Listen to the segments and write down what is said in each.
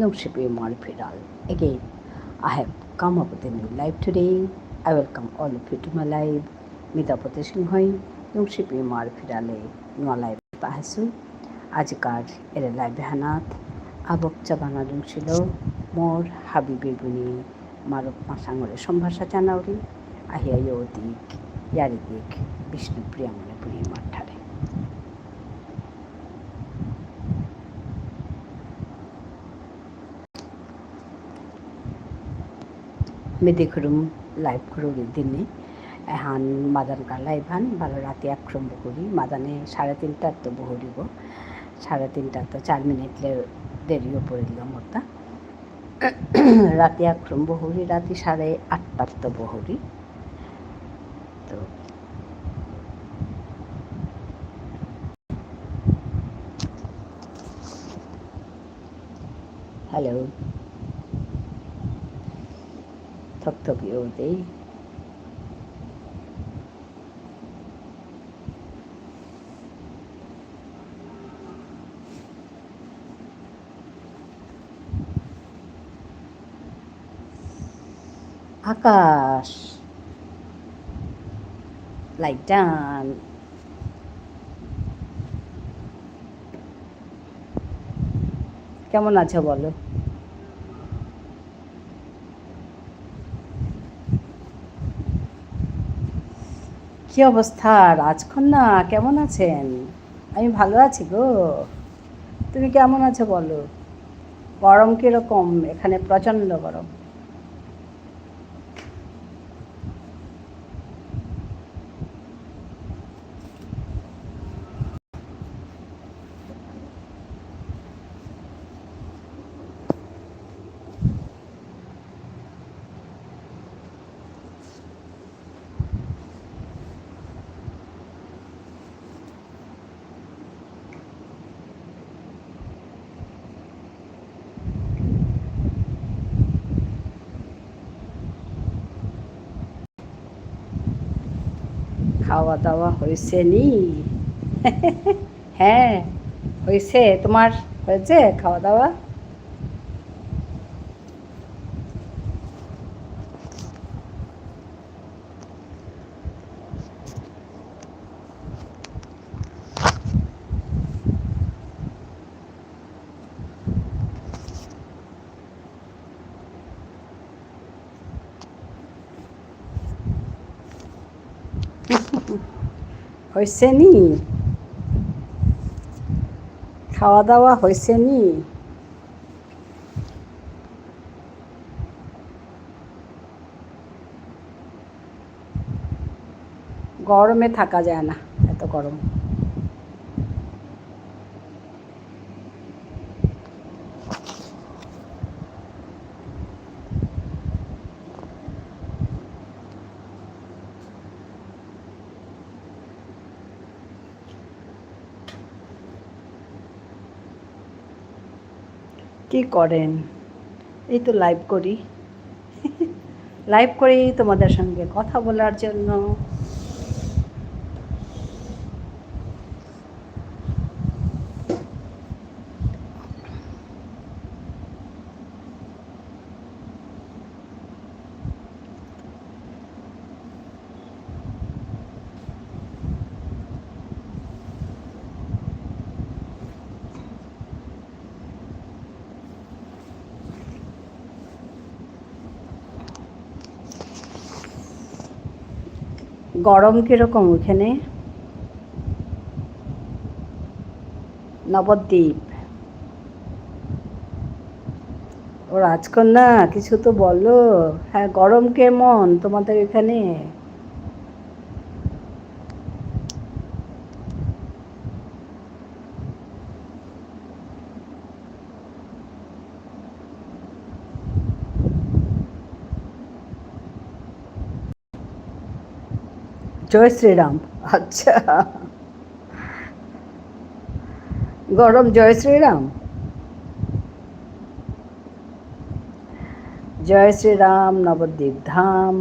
Nungshipi Marpiral. Again, I have come up with a new live today. I welcome all of you to my live. Midapati Singhoi, Nungshipi Marpirale, Nua Live Tahasu, Ajikar, Ere Live Hanat, Abok Chabana Dungshilo, More Habibi Buni, Marok Masangore Sombhasa Chanauri, Ahia Yodik, Yaridik, Vishnu Priyamane Puri Mathare. মেদিখুরুম live করি দিনে এখন মাদানকা live হান ভালো রাতে একরম বহরি মাদানে 3:30 তো বহরিব 3:30 তো 4 minute দেরিও পড়িল মোরটা রাতে একরম বহরি রাতে 8:30 তো বহরি তো হ্যালো থকথকিও দেই আকাশ লাইট ডান কেমন আছো বলো কি অবস্থা রাজখন না কেমন আছেন আমি ভালো আছি গো তুমি কেমন আছো বলো গরম কিরকম এখানে প্রচণ্ড গরম খাওয়া দাওয়া হয়েছে নি হ্যাঁ হয়েছে তোমার হয়েছে খাওয়া দাওয়া হয়েছে নি খাওয়া দাওয়া হয়েছে নি গরমে থাকা যায় না এত গরম কি করেন এই তো লাইভ করি তোমাদের সঙ্গে কথা বলার জন্য গরম কিরকম ওখানে নবদ্বীপ ও রাজকন্যা কিছু তো বলো হ্যাঁ গরম কেমন তোমাদের এখানে জয় শ্রীরাম আচ্ছা গরম জয় শ্রীরাম জয় শ্রীরাম নবদ্বীপ ধাম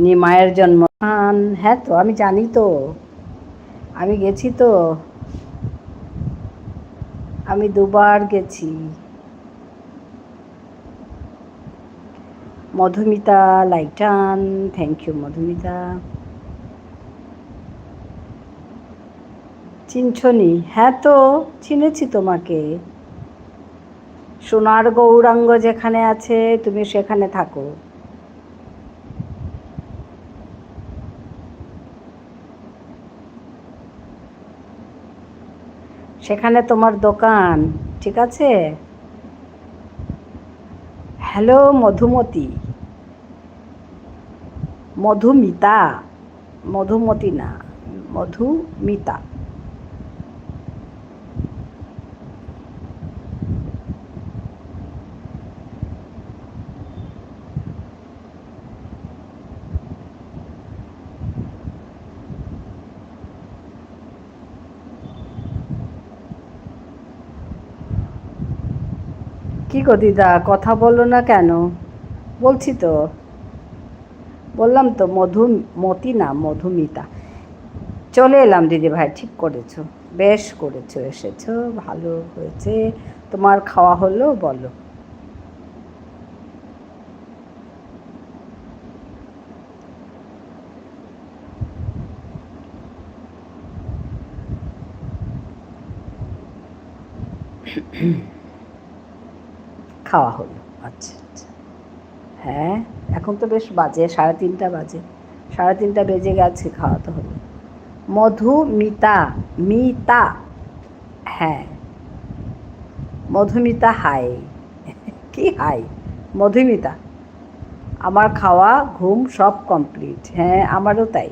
নিমায়ের জন্মস্থান। হ্যাঁ তো আমি জানি তো, আমি গেছি তো, আমি 2বার গেছি। মধুমিতা লাইটান, থ্যাংক ইউ মধুমিতা। চিনছনি? হ্যাঁ তো চিনেছি তোমাকে। সোনার গৌরাঙ্গ যেখানে আছে তুমি সেখানে থাকো। সেখানে তোমার দোকান, ঠিক আছে? হ্যালো মধুমতি, মধুমিতা, মধুমতি না, মধুমিতা। কি গো দিদা, কথা বলো না কেন? বলছি তো, বললাম তো মধুমতি না, মধুমিতা। চলে এলাম দিদি ভাই, ঠিক করেছো, বেশ করেছো, এসেছো, ভালো হয়েছে। তোমার খাওয়া হলো? বলো। খাওয়া হলো, আচ্ছা আচ্ছা। হ্যাঁ, এখন তো বেশ বাজে 3:30 বাজে, 3:30 বেজে গেছে, খাওয়া তো হলো। মধুমিতা, মিতা, হ্যাঁ মধুমিতা হাই। কি হাই? মধুমিতা। আমার খাওয়া ঘুম সব কমপ্লিট, হ্যাঁ আমারও তাই।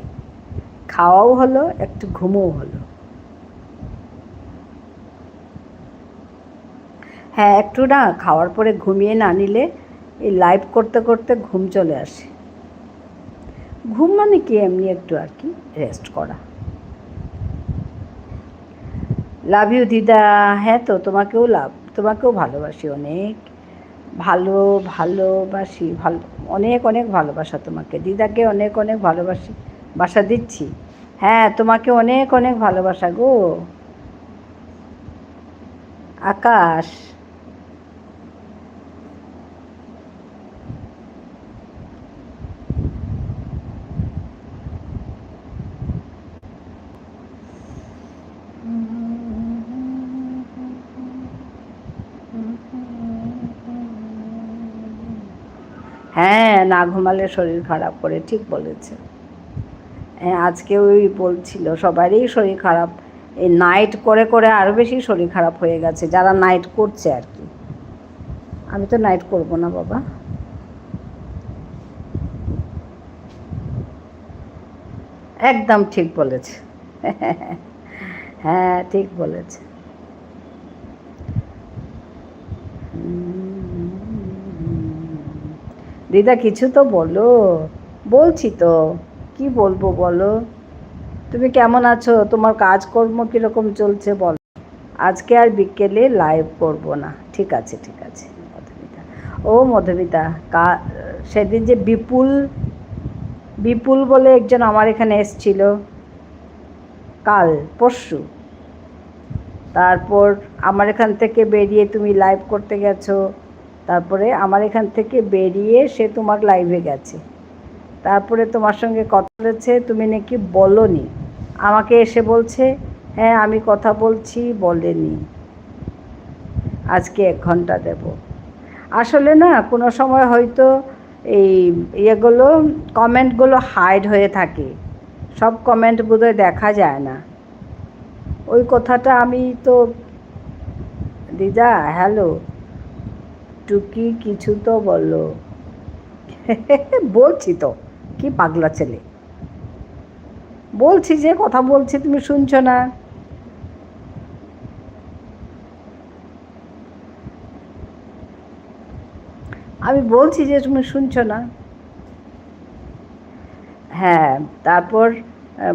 খাওয়াও হলো, একটু ঘুমও হলো। হ্যাঁ একটু না খাওয়ার পরে ঘুমিয়ে না নিলে এই লাইভ করতে করতে ঘুম চলে আসে। ঘুম মানে কি, এমনি একটু আর কি রেস্ট করা। লাভ ইউ দিদা। হ্যাঁ তো তোমাকেও তোমাকেও ভালোবাসি অনেক, ভালোবাসি, অনেক অনেক ভালোবাসা তোমাকে। দিদাকে অনেক অনেক ভালোবাসি, বাসা দিচ্ছি। হ্যাঁ তোমাকে অনেক অনেক ভালোবাসা গো। আকাশ। হ্যাঁ না ঘুমালে শরীর খারাপ করে, ঠিক বলেছে। হ্যাঁ আজকে ওই বলছিল সবারই শরীর খারাপ, এই নাইট করে করে আরও বেশি শরীর খারাপ হয়ে গেছে, যারা নাইট করছে আর কি। আমি তো নাইট করব না বাবা। একদম ঠিক বলেছে। হ্যাঁ ঠিক বলেছে। দিদা কিছু তো বলো। বলছি তো, কি বলবো বলো। তুমি কেমন আছো? তোমার কাজকর্ম কীরকম চলছে বলো। আজকে আর বিকেলে লাইভ করব না, ঠিক আছে ঠিক আছে মধুমিতা। ও মধুমিতা, সেদিন যে বিপুল বিপুল বলে একজন আমার এখানে এসছিল, কাল পরশু, তারপর আমার এখান থেকে বেরিয়ে তুমি লাইভ করতে গেছো, তারপরে আমার এখান থেকে বেরিয়ে সে তোমার লাইভে গেছে, তারপরে তোমার সঙ্গে কথা বলেছে, তুমি নাকি বলোনি, আমাকে এসে বলছে হ্যাঁ আমি কথা বলছি, বলেনি। আজকে 1 ঘন্টা দেব। আসলে না কোনো সময় হয়তো এই ইয়েগুলো, কমেন্টগুলো হাইড হয়ে থাকে, সব কমেন্ট বোধহয় দেখা যায় না। ওই কথাটা আমি তো, দিদা হ্যালো, টুকি কিছু তো বলো। বলছি তো, কি পাগলা ছেলে, বলছি যে কথা বলছি, তুমি শুনছো না? আমি বলছি যে তুমি শুনছো না। হ্যাঁ তারপর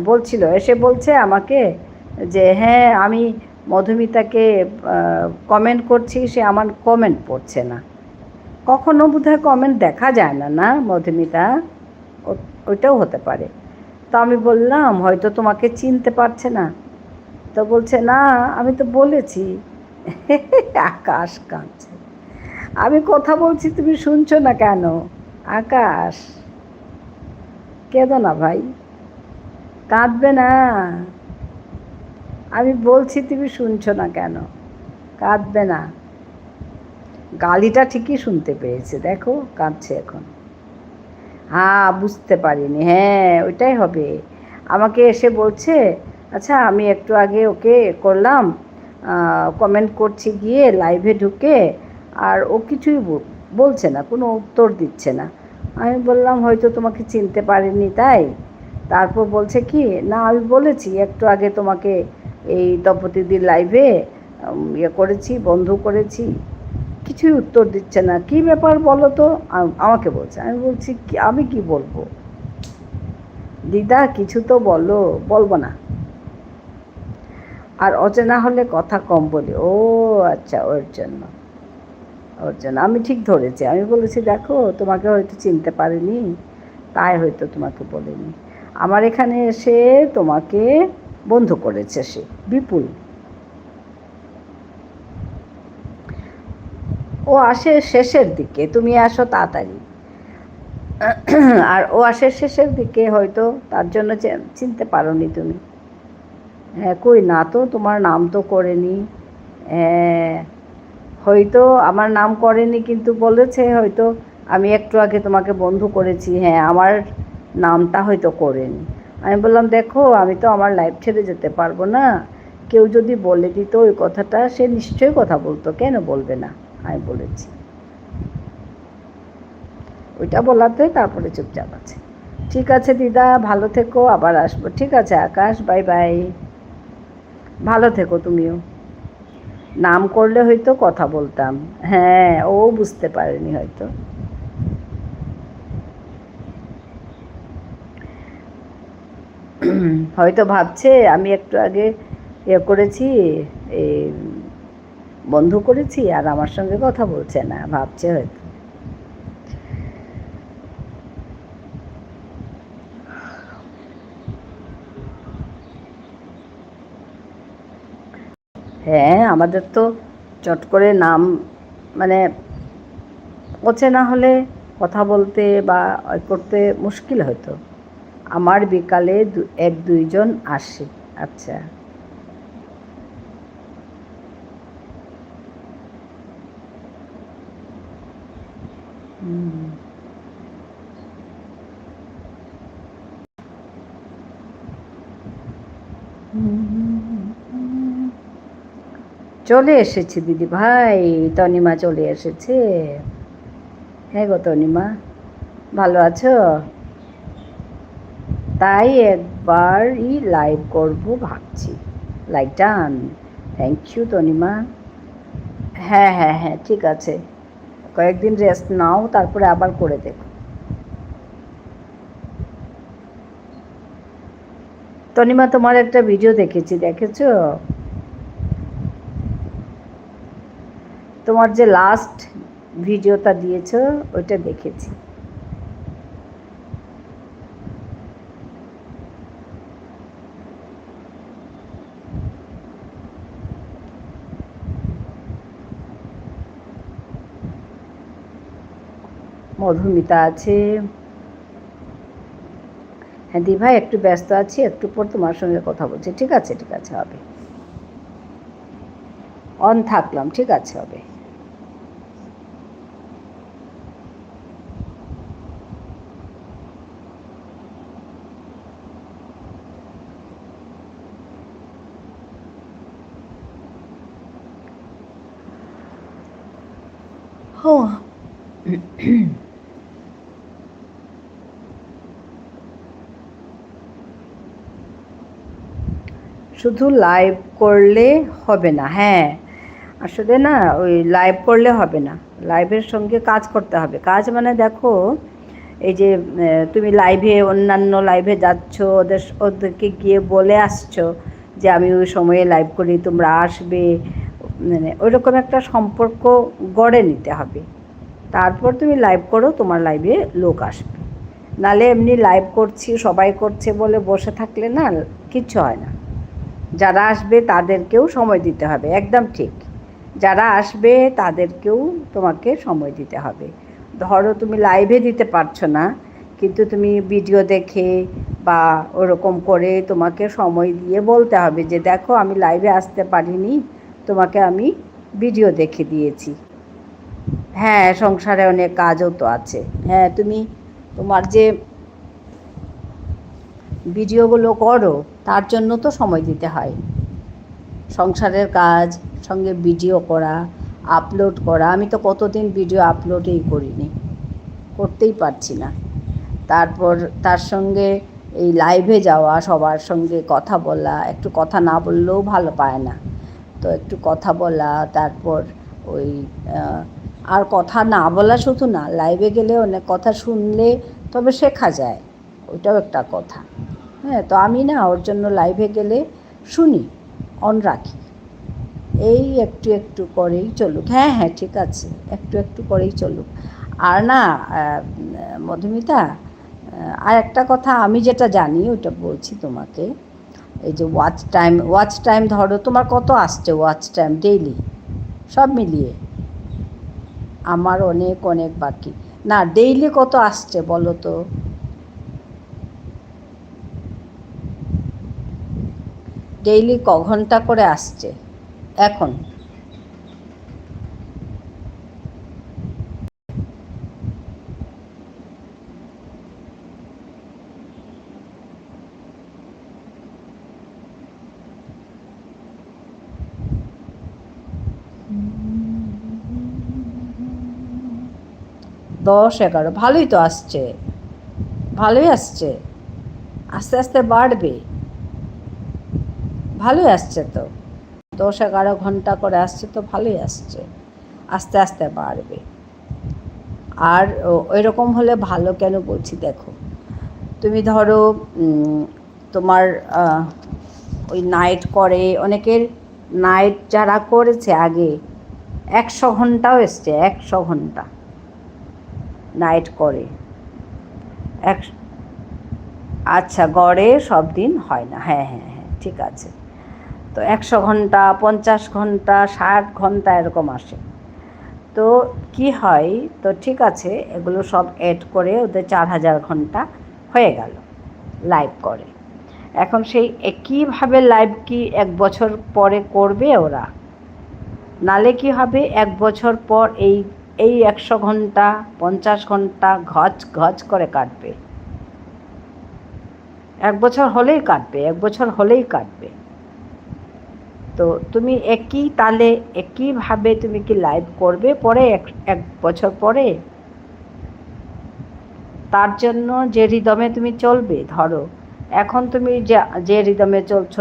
বলছিল, এসে বলছে আমাকে যে হ্যাঁ আমি মধুমিতাকে কমেন্ট করছি, সে আমার কমেন্ট পড়ছে না। কখনো বোধহয় কমেন্ট দেখা যায় না, না মধুমিতা? ওইটাও হতে পারে। তো আমি বললাম হয়তো তোমাকে চিনতে পারছে না। তো বলছে না, আমি তো বলেছি। আকাশ কাঁদছে। আমি কথা বলছি, তুমি শুনছো না কেন? আকাশ, কেঁদো না ভাই, কাঁদবে না। আমি বলছি, তুমি শুনছো না কেন? কাঁদবে না। গালিটা ঠিকই শুনতে পেয়েছে, দেখো কাঁদছে এখন। হ্যাঁ, বুঝতে পারিনি, হ্যাঁ ওইটাই হবে। আমাকে এসে বলছে, আচ্ছা আমি একটু আগে ওকে করলাম, কমেন্ট করছি গিয়ে লাইভে ঢুকে, আর ও কিছুই বলছে না, কোনো উত্তর দিচ্ছে না। আমি বললাম হয়তো তোমাকে চিনতে পারিনি তাই। তারপর বলছে কি না, আমি বলেছি একটু আগে তোমাকে এই দম্পতিদের লাইভে ইয়ে করেছি, বন্ধ করেছি। কিছুই উত্তর দিচ্ছে না, কি ব্যাপার বলো তো। আমাকে বলছে, আমি বলছি কি, আমি কি বলবো দিদা, কিছু তো বলো। বলবো না, আর অচেনা হলে কথা কম বলি। ও আচ্ছা, ওর জন্য। আমি ঠিক ধরেছি, আমি বলেছি দেখো তোমাকে হয়তো চিনতে পারিনি, তাই হয়তো তোমাকে বলিনি। আমার এখানে এসে তোমাকে বন্ধু করেছে সে, বিপুল। ও আসে শেষের দিকে, তুমি আসো তাড়াতাড়ি। আর ও আসে শেষের দিকে, হয়তো তার জন্য চিনতে পারোনি তুমি। হ্যাঁ, কই না তো, তোমার নাম তো করেনি। হ্যাঁ, হয়তো আমার নাম করেনি, কিন্তু বলেছে হয়তো আমি একটু আগে তোমাকে বন্ধু করেছি, হ্যাঁ আমার নামটা হয়তো করেনি। আমি বললাম দেখো, আমি তো আমার লাইফ ছেড়ে যেতে পারবো না। কেউ যদি বলে দিত ওই কথাটা, সে নিশ্চয়ই কথা বলতো, কেন বলবে না। আমি বলেছি, ওইটা বলাতে তারপরে চুপচাপ আছে। ঠিক আছে দিদা, ভালো থেকো, আবার আসবো। ঠিক আছে আকাশ, বাই বাই। ভালো থেকো তুমিও। নাম করলে হয়তো কথা বলতাম। হ্যাঁ, ও বুঝতে পারেনি হয়তো। হয়তো ভাবছে আমি একটু আগে ইয়ে করেছি, এই বন্ধ করেছি, আর আমার সঙ্গে কথা বলছে না, ভাবছে হয়তো। হ্যাঁ, আমাদের তো চট করে নাম, মানে অচেনা হলে কথা বলতে বা করতে মুশকিল হতো। আমার বিকালে এক দুইজন আসে। আচ্ছা। হুম। চলে এসেছে দিদি ভাই, তনিমা চলে এসেছে। হ্যাঁ গো তনিমা, ভালো আছো? তাই একবারই লাইভ করব ভাবছি। লাইভটা আন। Thank you Tanima. হ্যাঁ হ্যাঁ হ্যাঁ, ঠিক আছে, কয়েকদিন রেস্ট নাও, তারপরে আবার করে দেখো। তনিমা, তোমার একটা ভিডিও দেখেছি, দেখেছো? তোমার যে লাস্ট ভিডিওটা দিয়েছো, ওইটা দেখেছি। মধুমিতা আছে। হ্যাঁ দি ভাই, একটু ব্যস্ত আছি, একটু পর তোমার সঙ্গে কথা বলছি। ঠিক আছে, ঠিক আছে, হবে। অন থাকলাম, ঠিক আছে, হবে। ও, শুধু লাইভ করলে হবে না। হ্যাঁ, আসলে না, ওই লাইভ করলে হবে না, লাইভের সঙ্গে কাজ করতে হবে। কাজ মানে দেখো, এই যে তুমি লাইভে, অন্যান্য লাইভে যাচ্ছ, ওদেরকে গিয়ে বলে আসছো যে আমি ওই সময়ে লাইভ করি, তোমরা আসবে, মানে ওইরকম একটা সম্পর্ক গড়ে নিতে হবে। তারপর তুমি লাইভ করো, তোমার লাইভে লোক আসবে। নালে এমনি লাইভ করছি সবাই করছে বলে বসে থাকলে না কিচ্ছু হয় না। যারা আসবে তাদেরকেও সময় দিতে হবে, একদম ঠিক। যারা আসবে তাদেরকেও তোমাকে সময় দিতে হবে। ধরো তুমি লাইভে দিতে পারছো না, কিন্তু তুমি ভিডিও দেখে বা ওরকম করে তোমাকে সময় দিয়ে বলতে হবে যে দেখো আমি লাইভে আসতে পারিনি, তোমাকে আমি ভিডিও দেখে দিয়েছি। হ্যাঁ, সংসারে অনেক কাজও তো আছে। হ্যাঁ, তুমি তোমার যে ভিডিওগুলো করো তার জন্য তো সময় দিতে হয়। সংসারের কাজ সঙ্গে ভিডিও করা, আপলোড করা। আমি তো কতদিন ভিডিও আপলোডই করিনি, করতেই পারছি না। তারপর তার সঙ্গে এই লাইভে যাওয়া, সবার সঙ্গে কথা বলা, একটু কথা না বললেও ভালো পায় না, তো একটু কথা বলা। তারপর ওই আর কথা না বলা শুধু না, লাইভে গেলে অনেক কথা শুনলে তবে শেখা যায়, ওইটাও একটা কথা। হ্যাঁ, তো আমি না ওর জন্য লাইভে গেলে শুনি, অন রাখি। এই একটু একটু করেই চলুক। হ্যাঁ হ্যাঁ, ঠিক আছে, একটু একটু করেই চলুক। আর না মধুমিতা, আর একটা কথা আমি যেটা জানি ওটা বলছি তোমাকে। এই যে ওয়াচ টাইম ধরো তোমার কত আসছে ওয়াচ টাইম ডেইলি সব মিলিয়ে? আমার অনেক অনেক বাকি। না, ডেইলি কত আসছে বলো তো? ডেইলি ক ঘন্টা করে আসছে এখন? দশ এগারো, ভালোই তো আসছে, ভালোই আসছে। আস্তে আস্তে বাড়বে, ভালোই আসছে তো। 10-11 ঘন্টা করে আসছে তো ভালোই আসছে, আস্তে আস্তে বাড়বে। আর ওই রকম হলে ভালো কেন বলছি দেখো, তুমি ধরো তোমার ওই নাইট করে অনেকের, নাইট যারা করেছে আগে 100 ঘন্টাও এসছে, 100 ঘন্টা নাইট করে। এক আচ্ছা, গড়ে সব দিন হয় না, হ্যাঁ হ্যাঁ হ্যাঁ, ঠিক আছে। তো 100 ঘন্টা, 50 ঘন্টা, 60 ঘন্টা এরকম আসে। তো কি হয়, তো ঠিক আছে, এগুলো সব অ্যাড করে ওদের 4000 ঘন্টা হয়ে গেল লাইভ করে। এখন সেই একইভাবে লাইভ কি 1 বছর পরে করবে ওরা? নালে কি হবে, 1 বছর পর এই এই 100 ঘন্টা 50 ঘন্টা ঘচ ঘচ করে কাটবে। 1 বছর হলেই কাটবে, 1 বছর হলেই কাটবে। তো তুমি তাহলে একইভাবে তুমি কি লাইভ করবে পরে 1 বছর পরে? তার জন্য যে রিদমে তুমি চলবে, ধরো এখন তুমি যে রিদমে চলছো,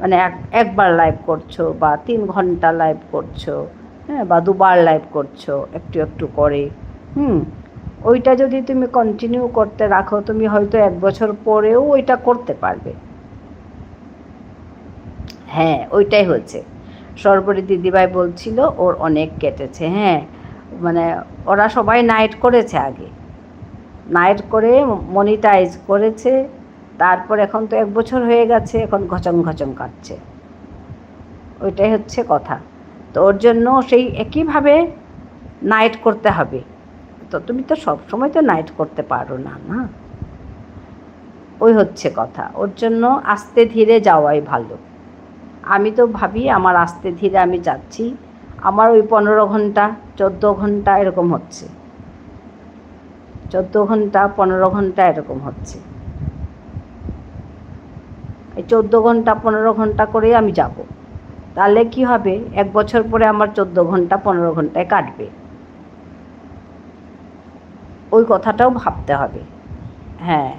মানে একবার লাইভ করছো বা 3 ঘন্টা লাইভ করছো, হ্যাঁ, বা 2বার লাইভ করছো একটু একটু করে, ওইটা যদি তুমি কন্টিনিউ করতে রাখো, তুমি হয়তো 1 বছর পরেও ওইটা করতে পারবে। হ্যাঁ, ওইটাই হচ্ছে। সর্বরী দিদিভাই বলছিল ওর অনেক কেটেছে। হ্যাঁ, মানে ওরা সবাই নাইট করেছে আগে, নাইট করে মনিটাইজ করেছে, তারপর এখন তো 1 বছর হয়ে গেছে, এখন ঘচং ঘচং কাটছে, ওইটাই হচ্ছে কথা। তো ওর জন্য সেই একইভাবে নাইট করতে হবে। তো তুমি তো সব সময় তো নাইট করতে পারো না, না, ওই হচ্ছে কথা। ওর জন্য আস্তে ধীরে যাওয়াই ভালো। আমি তো ভাবি আমার আস্তে ধীরে আমি যাচ্ছি, আমার ওই 15 ঘন্টা 14 ঘন্টা এরকম হচ্ছে, 14 ঘন্টা 15 ঘন্টা এরকম হচ্ছে। এই 14 ঘন্টা 15 ঘন্টা করেই আমি যাব, তাহলে কি হবে, 1 বছর পরে আমার 14 ঘন্টা 15 ঘন্টায় কাটবে। ওই কথাটাও ভাবতে হবে। হ্যাঁ,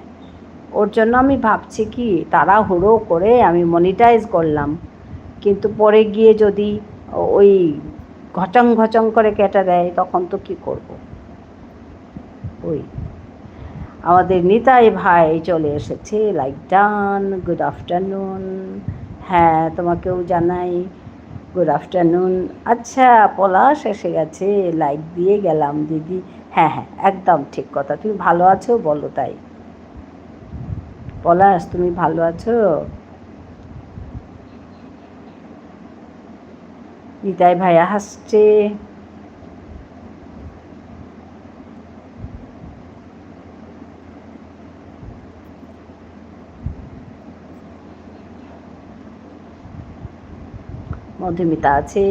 ওর জন্য আমি ভাবছি কি, তাড়াহুড়ো করে আমি মনিটাইজ করলাম, কিন্তু পরে গিয়ে যদি ওই ঘচং ঘচং করে কেটে দেয় তখন তো কি করব। ওই আমাদের নিতাই ভাই চলে এসেছে, লাইক ডান, গুড আফটারনুন। হ্যাঁ, তোমাকেও জানাই গুড আফটারনুন। আচ্ছা, পলাশ এসে গেছে, লাইক দিয়ে গেলাম দিদি। হ্যাঁ হ্যাঁ, একদম ঠিক কথা। তুমি ভালো আছো বলো, তাই পলাশ তুমি ভালো আছো? নিতাই ভাইয়া হাসছে। মধুমিতা আছে।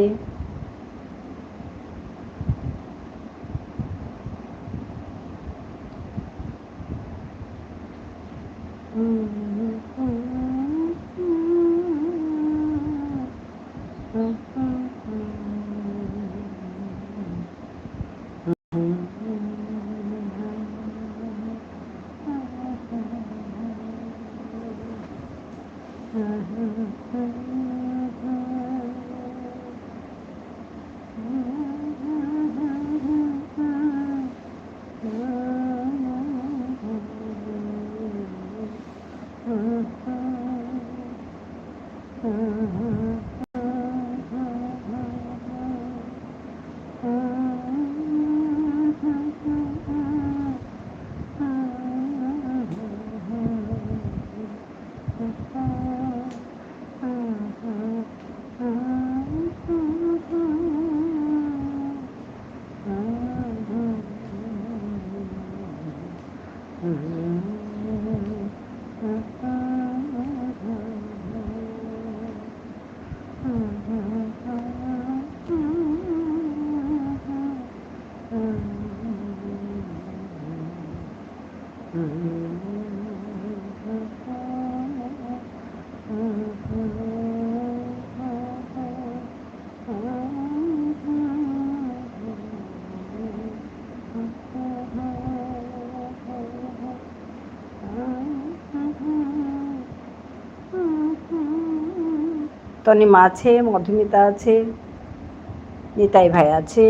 তনিমা আছে, মধুমিতা আছে, নিতাই ভাই আছে।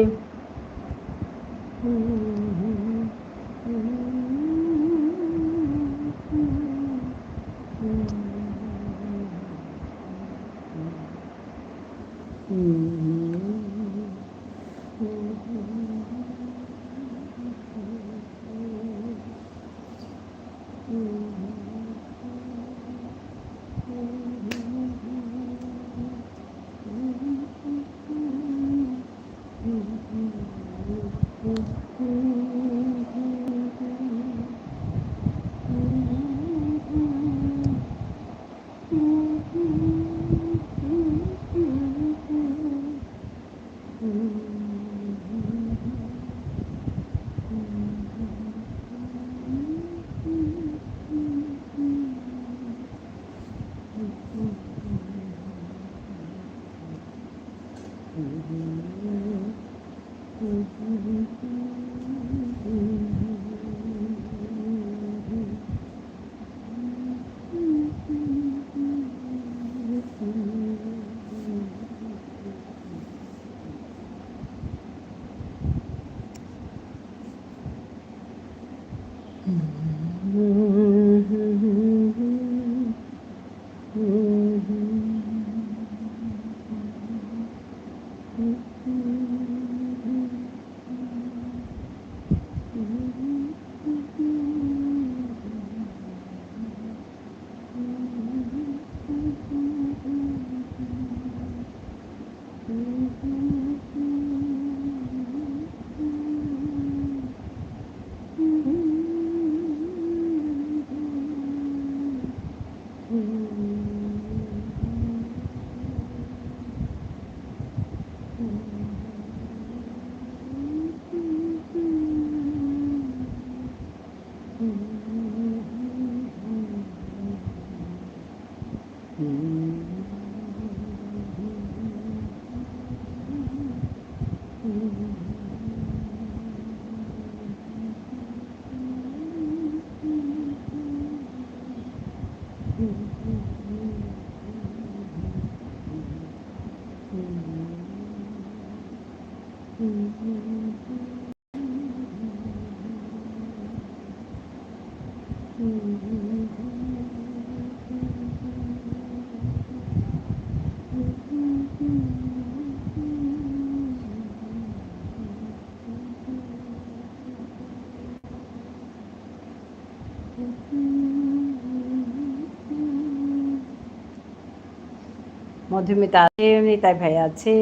মধুমিতা আছে, নিতাই ভাই আছে,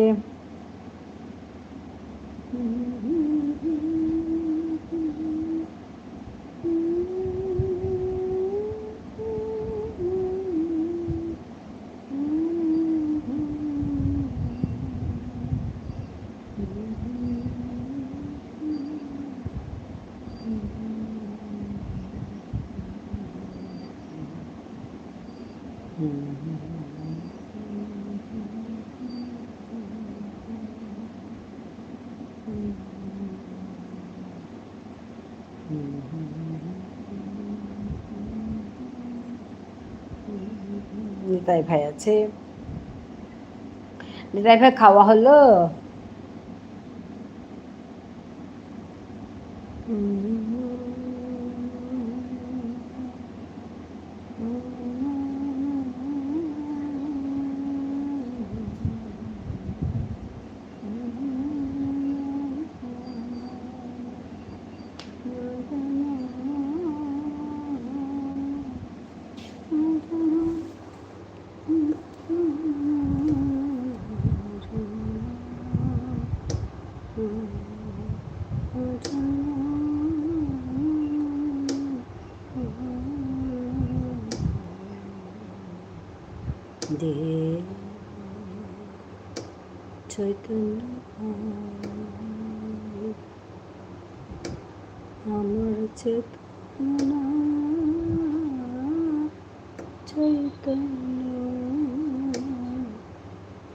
নিতাই ভাই আছে। নিতাই ভাই খাওয়া হলো? দে চৈতন্য আমার চেতনা চৈতন্য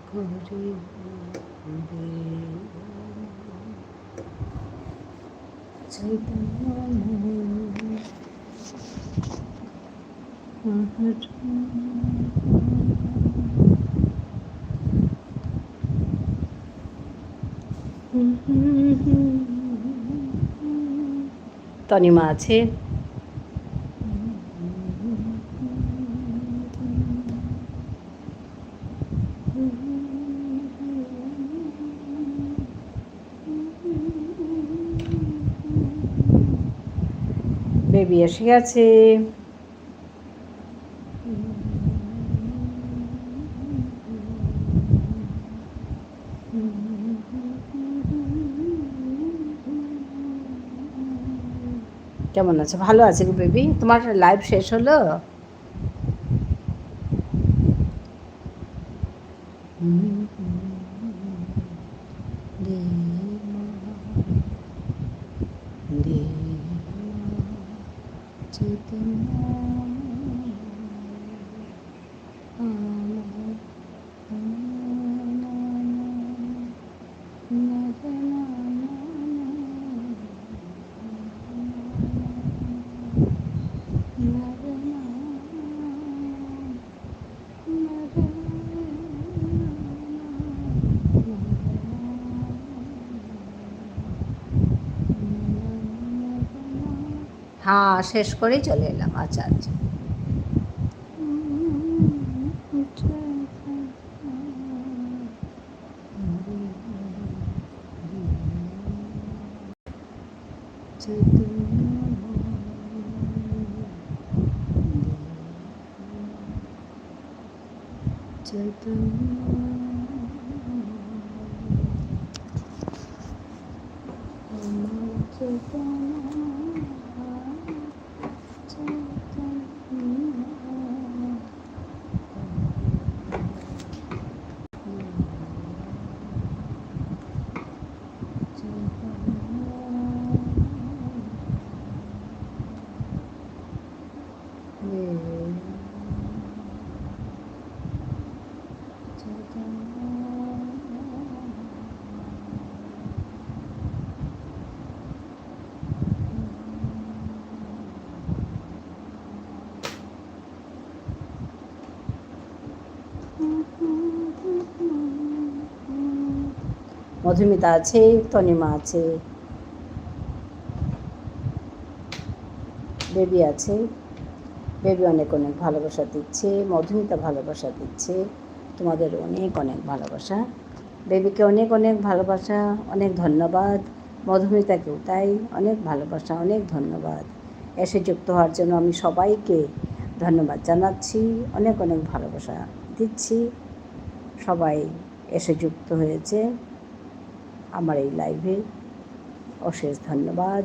করে চৈতন্য তনিমা আছে, বেবি এসে গেছে, কেমন আছে? ভালো আছে গো বেবি। তোমার লাইভ শেষ হলো? হ্যাঁ, শেষ করেই চলে এলাম। আচ্ছা আচ্ছা, মধুমিতা আছে, তনিমা আছে, বেবি আছে। বেবি অনেক অনেক ভালোবাসা দিচ্ছে, মধুমিতা ভালোবাসা দিচ্ছে, তোমাদের অনেক অনেক ভালোবাসা। বেবিকে অনেক অনেক ভালোবাসা, অনেক ধন্যবাদ। মধুমিতাকেও তাই অনেক ভালোবাসা, অনেক ধন্যবাদ। এসে যুক্ত হওয়ার জন্য আমি সবাইকে ধন্যবাদ জানাচ্ছি, অনেক অনেক ভালোবাসা দিচ্ছি। সবাই এসে যুক্ত হয়েছে আমার এই লাইভে, অশেষ ধন্যবাদ।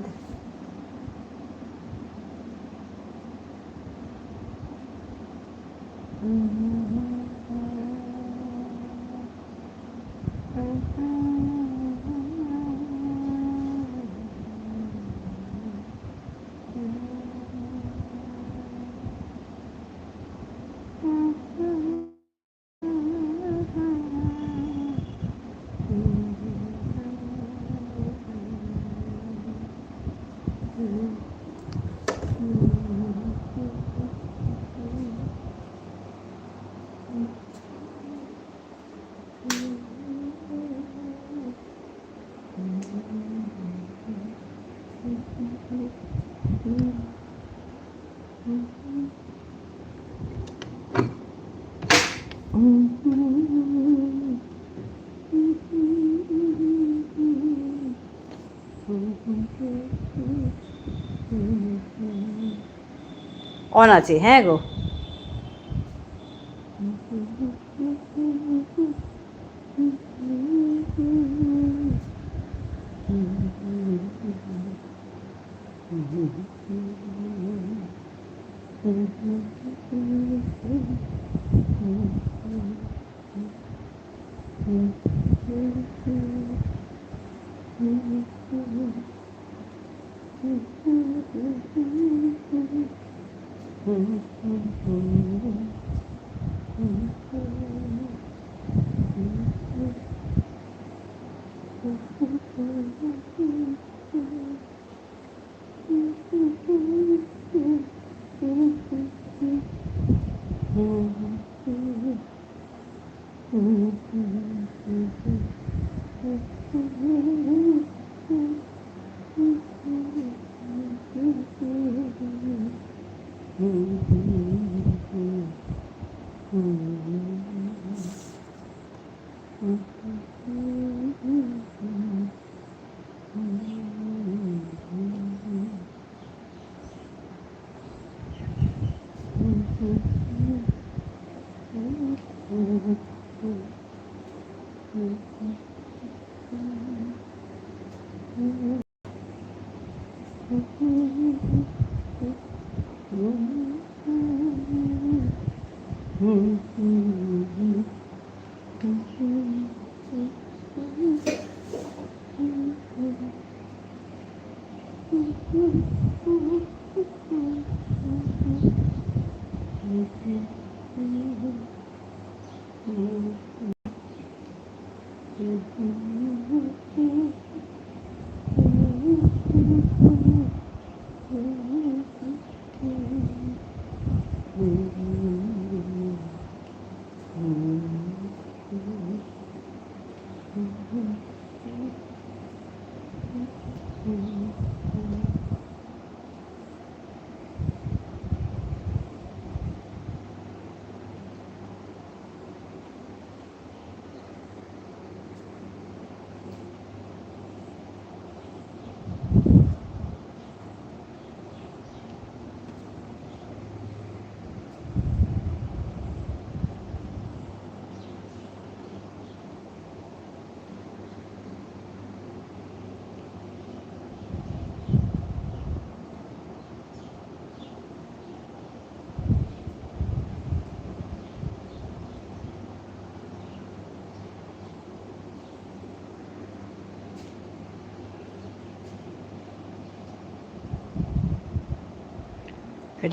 অন আছে, হ্যাঁ গো।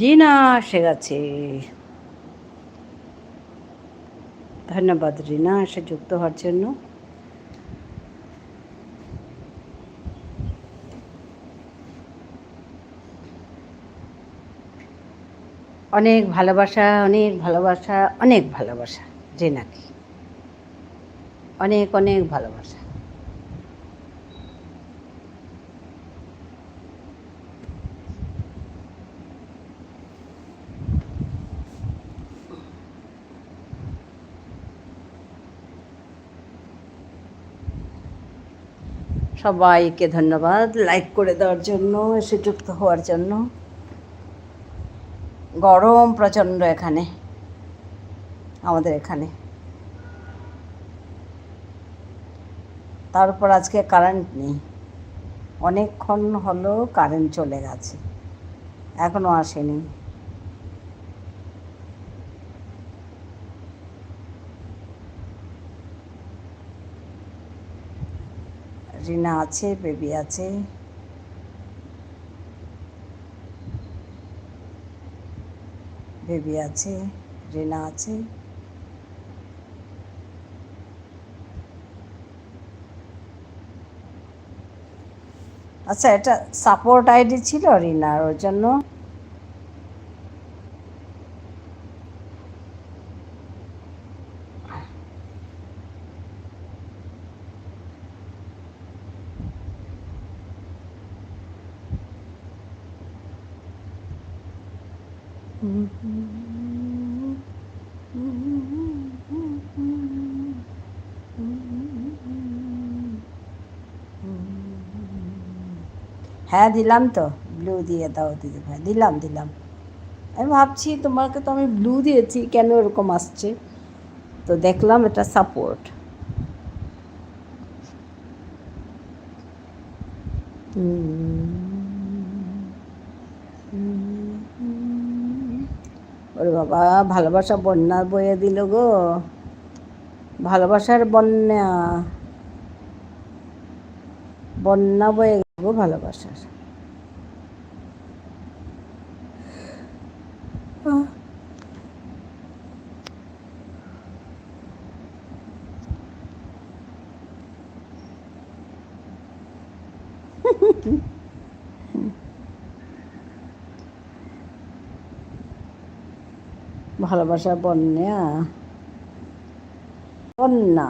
রিনা এসে গেছে। ধন্যবাদ রিনা এসে যুক্ত হওয়ার জন্য। অনেক ভালোবাসা, অনেক ভালোবাসা, অনেক ভালোবাসা রিনাকে, অনেক অনেক ভালোবাসা। সবাইকে ধন্যবাদ লাইক করে দেওয়ার জন্য, এসে যুক্ত হওয়ার জন্য। গরম প্রচণ্ড এখানে, আমাদের এখানে তারপর আজকে কারেন্ট নেই, অনেকক্ষণ হলো কারেন্ট চলে গেছে, এখনও আসেনি। রিনা আছে, বেবি আছে, বেবি আছে, রিনা আছে। আচ্ছা, এটা সাপোর্ট আইডি ছিল রিনার, ওর জন্য হ্যাঁ দিলাম তো, ব্লু দিয়ে দাও দিদি ভাই, দিলাম দিলাম। আমি ভাবছি তোমাকে তো আমি ব্লু দিয়েছি, কেন এরকম আসছে, তো দেখলাম এটা সাপোর্ট। ওরে বাবা, ভালোবাসা বন্যা বয়ে দিল গো, ভালোবাসার বন্যা, বন্যা বয়ে গেল গো ভালোবাসার। ভালোবাসার বন্যা, বন্যা।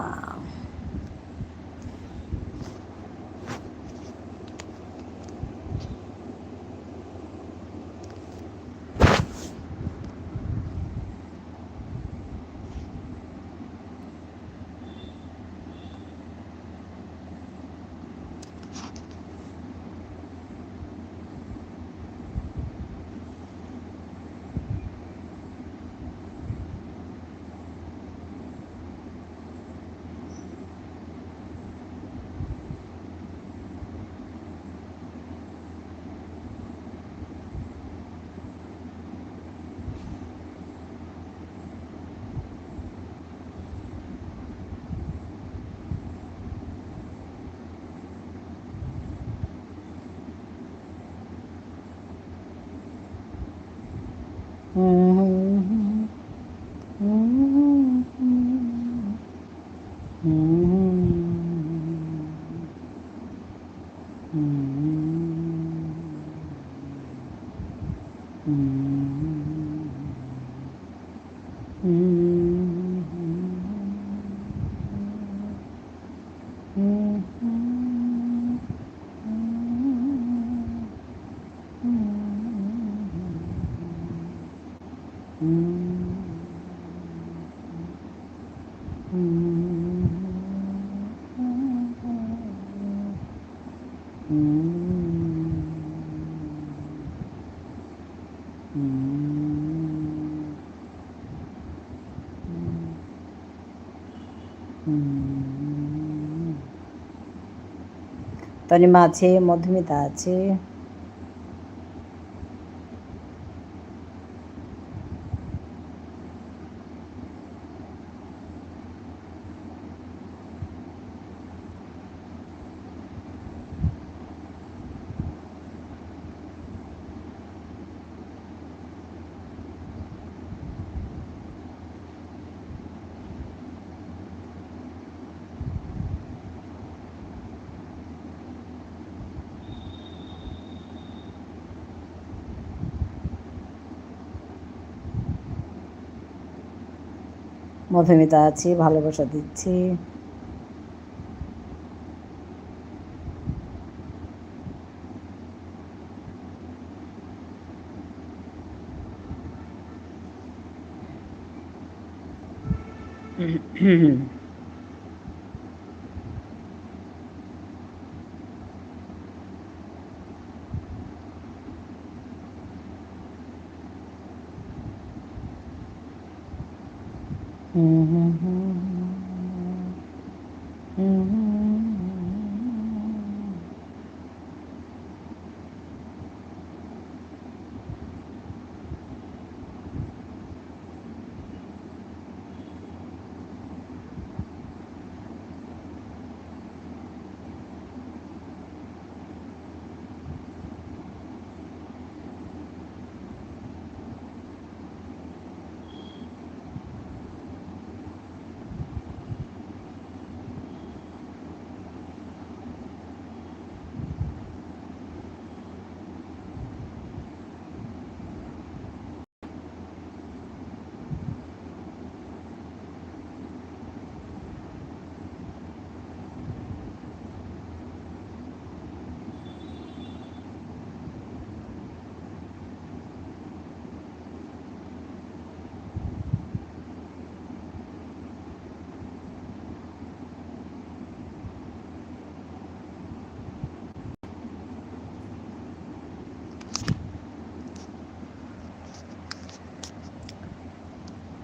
তনিমা আছে, মধুমিতা আছে, মধুমিতা আছে, ভালোবাসা দিচ্ছে।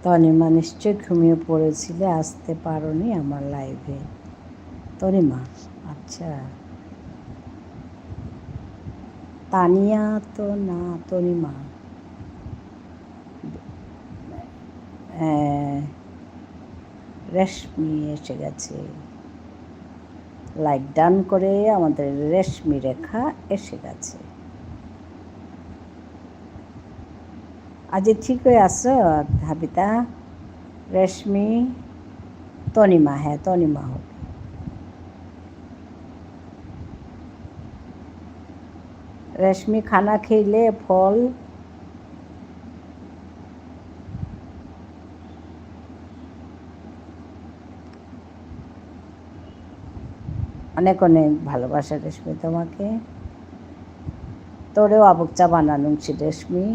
তনিমা নিশ্চয়ই ঘুমিয়ে পড়েছিলে, আসতে পারোনি আমার লাইভে। তনিমা, আচ্ছা। তানিয়া তো না, তনিমা। রেশমি এসে গেছে, লাইক ডান করে আমাদের রেশমি রেখা এসে গেছে। আজ ঠিক হয়ে আসছো হাবিতা? রেশমি, তনিমা, হ্যাঁ তনিমা হবে। রেশমি খানা খেলে ফল অনেক অনেক ভালোবাসা রেশমি তোমাকে। তোরেও আবুকচা বানানুছি রেশমি।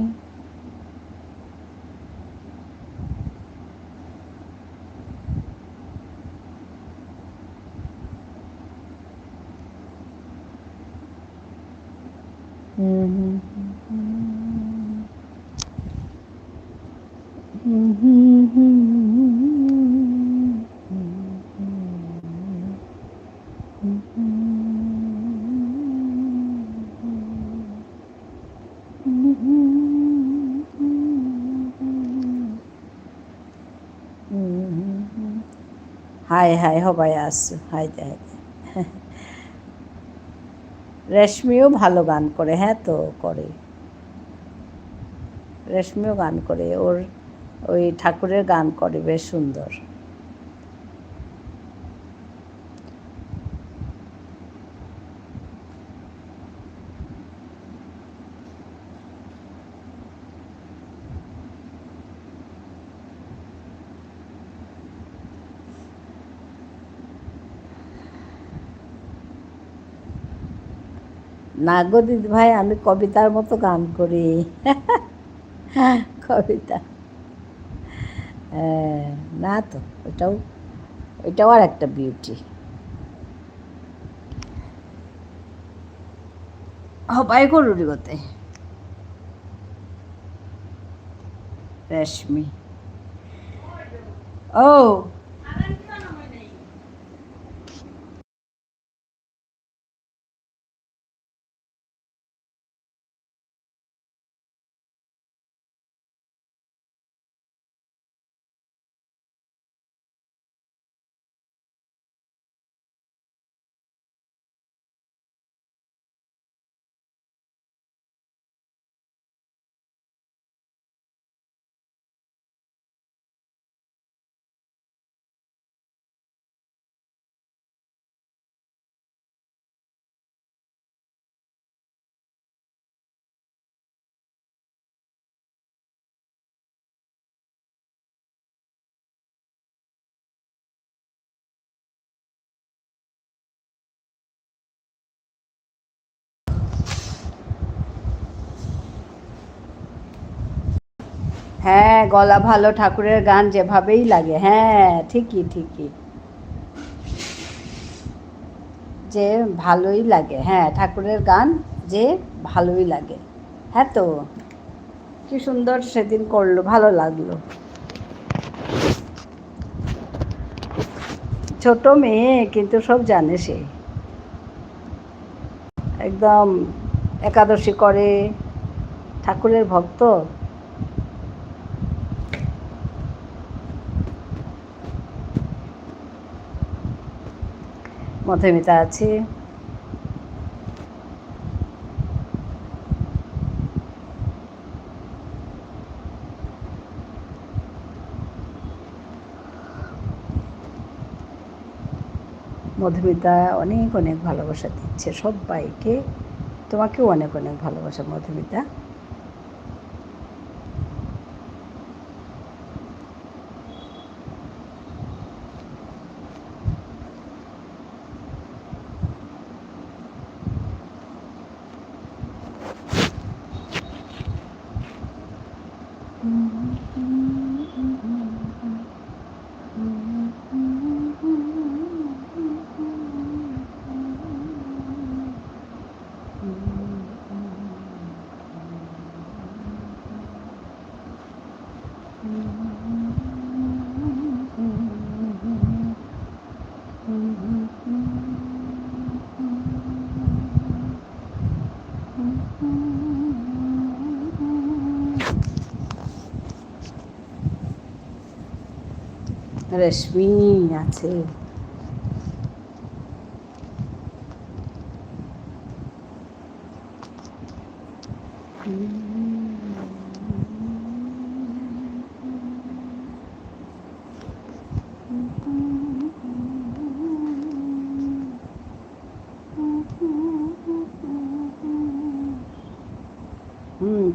হাই হাই সবাই আসছো, হাই দে হাই দে। রেশমিও ভালো গান করে, হ্যাঁ তো করে, রেশমিও গান করে, ওর ওই ঠাকুরের গান করে বেশ সুন্দর। না গো দিদি ভাই, আমি কবিতার মতো গান করি। কবিতা, না তো, ওইটাও আর একটা বিউটি। সবাই করুরি গতে রেশমি। ও হ্যাঁ, গলা ভালো, ঠাকুরের গান যেভাবেই লাগে, হ্যাঁ ঠিকই ঠিকই, যে ভালোই লাগে, হ্যাঁ ঠাকুরের গান যে ভালোই লাগে। হ্যাঁ তো, কি সুন্দর সেদিন করলো, ভালো লাগলো। ছোট মেয়ে কিন্তু সব জানে সে, একদম একাদশী করে, ঠাকুরের ভক্ত। মধুমিতা আছে, মধুমিতা অনেক অনেক ভালোবাসা দিচ্ছে সবাইকে, তোমাকেও অনেক অনেক ভালোবাসা মধুমিতা। রেশমি আছে।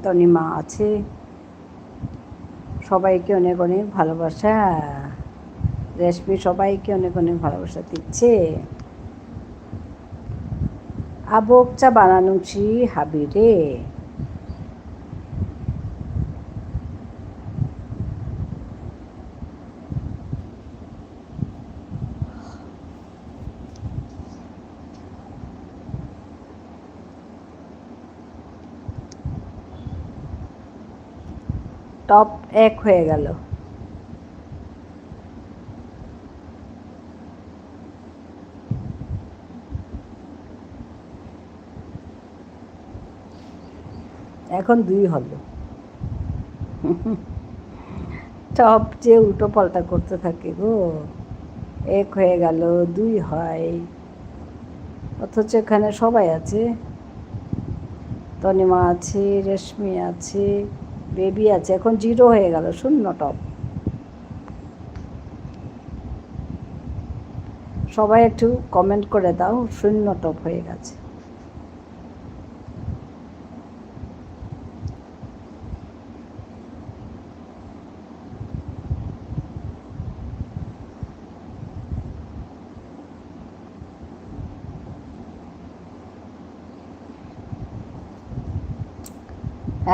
তনিমা আছে। সবাইকে অনেক অনেক ভালোবাসা। রেশমি সবাইকে অনেক অনেক ভালোবাসা দিচ্ছে। আবক চা বানানুছি হাবিরে। টপ 1 হয়ে গেল। এখন 2 হলো। টপ যে উল্টো পাল্টা করতে থাকে গো। 1 হয়ে গেল, 2 হয়, অথচ এখানে সবাই আছে। তনিমা আছে, রেশমি আছে, বেবি আছে। এখন 0 হয়ে গেল, 0 টপ। সবাই একটু কমেন্ট করে দাও, 0 টপ হয়ে গেছে।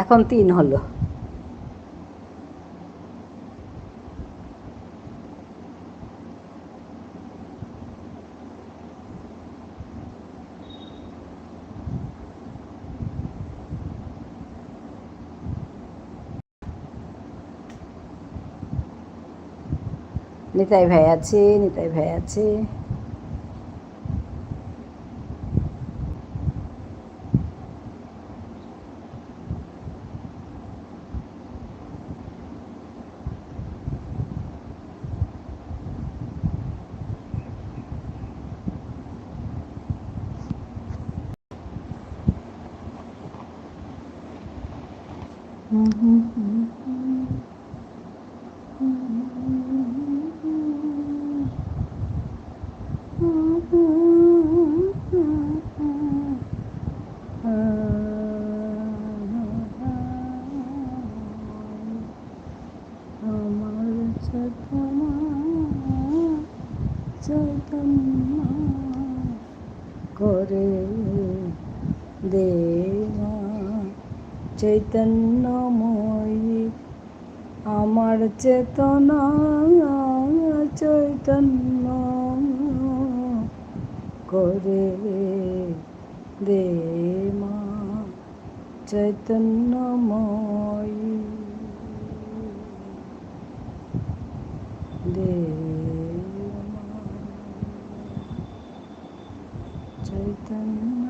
এখন 3 হলো। নিতাই ভাই আছে, নিতাই ভাই আছে। করে দে চৈতন্যময়ী আমার চেতনা চৈতন্য করে দে মা চৈতন্যময়ী দে চৈতন্য।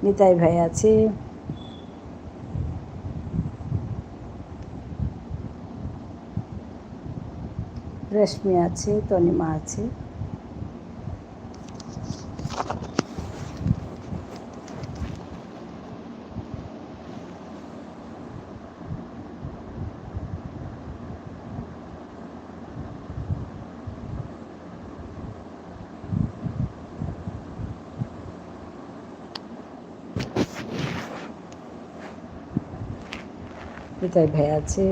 নিতাই ভাই আছে, রেশমি আছে, তনিমা আছে। নিতাই ভাই আছে,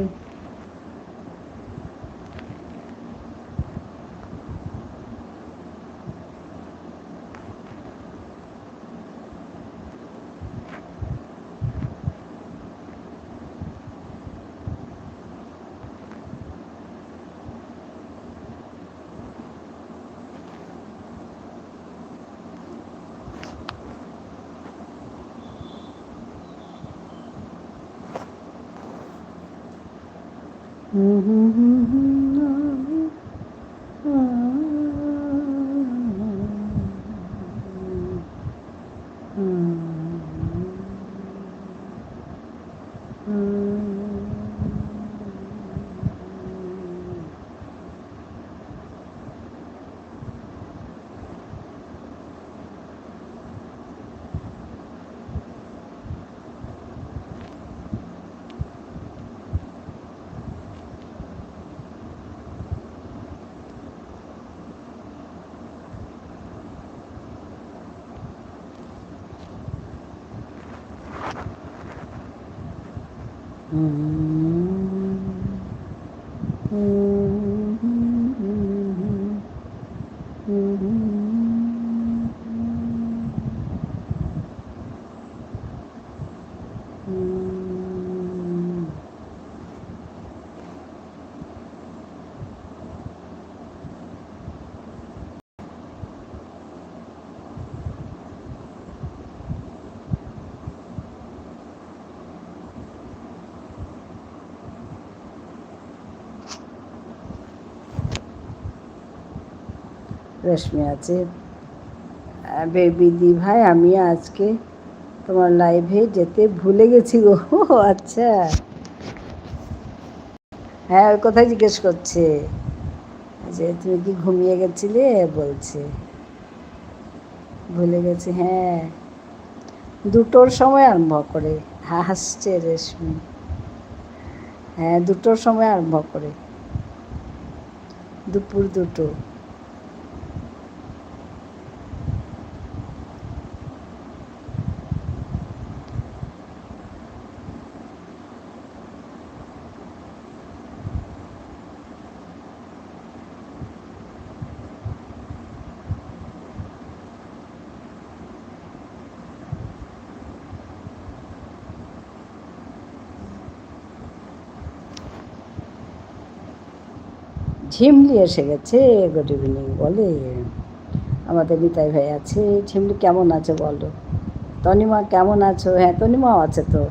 রেশমি আছে, বেবি দি ভাই আমি আজকে তোমার লাইভে যেতে ভুলে গেছি গো। আচ্ছা, হ্যাঁ ওই কথাই জিজ্ঞেস করছে যে তুমি কি ঘুমিয়ে গেছিলে, বলছে ভুলে গেছি। হ্যাঁ 2টোর সময় আরম্ভ করে, হাসছে রেশমি। হ্যাঁ 2টোর সময় আরম্ভ করে, দুপুর 2টো। ঝিমলি এসে গেছে, গুড ইভিনিং বলে। আমাদের নিতাই ভাই আছে। ঝিমলি কেমন আছো বলো? তনিমা কেমন আছো? হ্যাঁ তনিমাও আছে তো,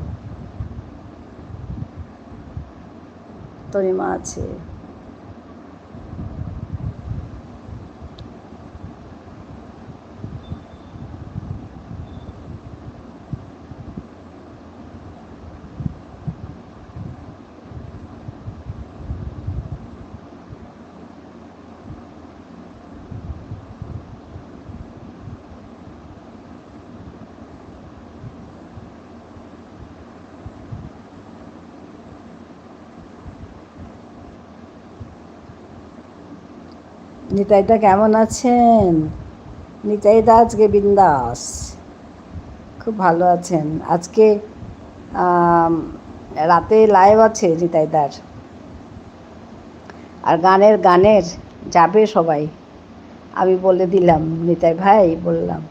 তনিমা আছে। নিতাইদা কেমন আছেন? নিতাইদা আজকে বিন্দাস, খুব ভালো আছেন। আজকে রাতে লাইভ আছে নিতাইদার, আর গানের যাবে সবাই, আমি বলে দিলাম, নিতাই ভাই বললাম।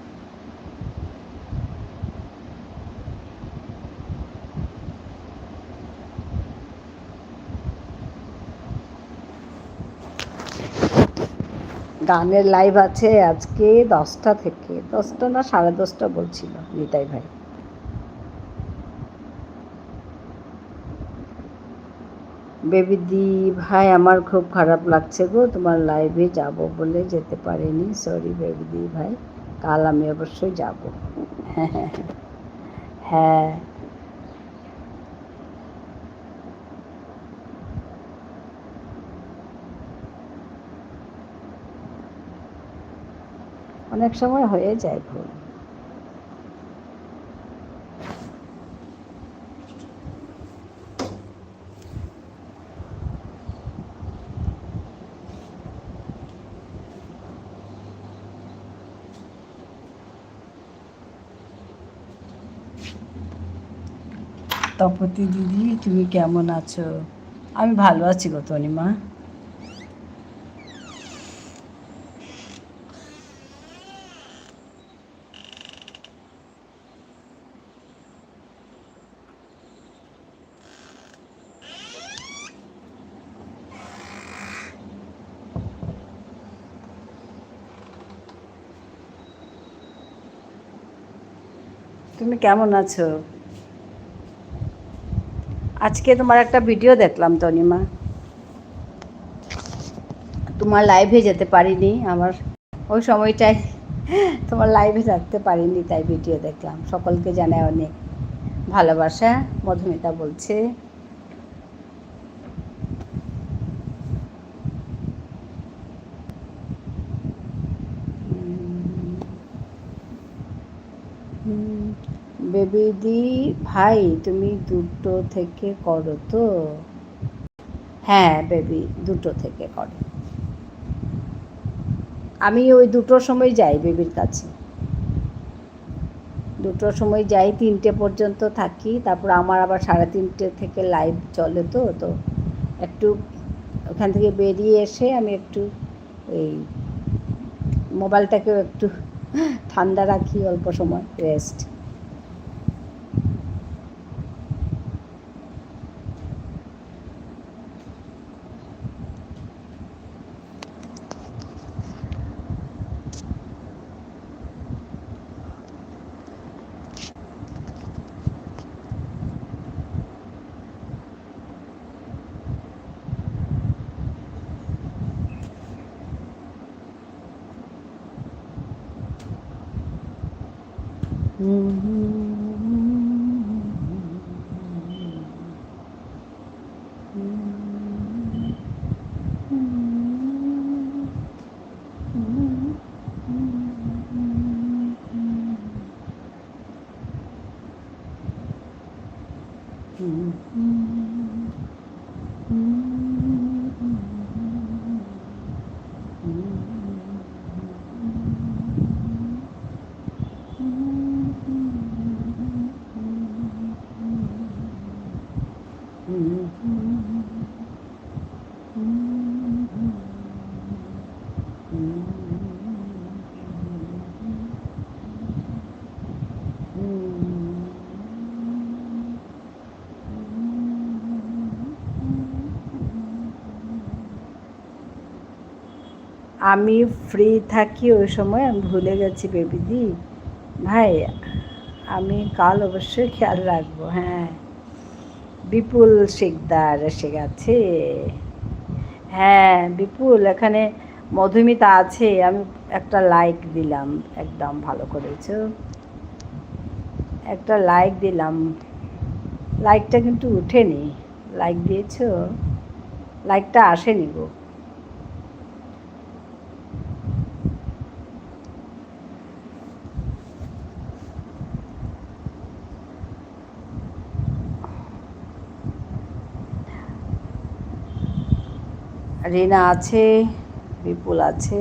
গানের লাইভ আছে আজকে 10টা থেকে, 10টা না 10:30 বলছিল নিতাই ভাই। বেবি দি ভাই আমার খুব খারাপ লাগছে গো, তোমার লাইভে যাব বলে যেতে পারিনি, সরি বেবি দি ভাই, কাল আমি অবশ্যই যাব। হ্যাঁ অনেক সময় হয়ে যায় ভুল। তপতি দিদি তুমি কেমন আছো? আমি ভালো আছি গো তনিমা। তুমি কেমন আছো? আজকে তোমার একটা ভিডিও দেখলাম তনিমা, তোমার লাইভে যেতে পারিনি, আমার ওই সময়টায় তোমার লাইভে থাকতে পারিনি, তাই ভিডিও দেখলাম। সকলকে জানাই অনেক ভালোবাসা। মধুমিতা বলছে বেবিদি ভাই তুমি 2টো থেকে করো তো? হ্যাঁ বেবি, 2টো থেকে করো। আমি ওই 2টোর সময় যাই বেবির কাছে, 2টোর সময় যাই, 3টে পর্যন্ত থাকি, তারপর আমার আবার 3:30 থেকে লাইভ চলে, তো তো একটু ওখান থেকে বেরিয়ে এসে আমি একটু এই মোবাইলটাকেও একটু ঠান্ডা রাখি, অল্প সময় রেস্ট। আমি ফ্রি থাকি ওই সময়, আমি ভুলে গেছি বেবিদি ভাই, আমি কাল অবশ্যই খেয়াল রাখবো। হ্যাঁ বিপুল শিকদার এসে গেছে। হ্যাঁ বিপুল, এখানে মধুমিতা আছে, আমি একটা লাইক দিলাম, একদম ভালো করেছো, একটা লাইক দিলাম, লাইকটা কিন্তু উঠেনি। লাইক দিয়েছো, লাইকটা আসেনি গো। রিনা আছে, বিপুল আছে,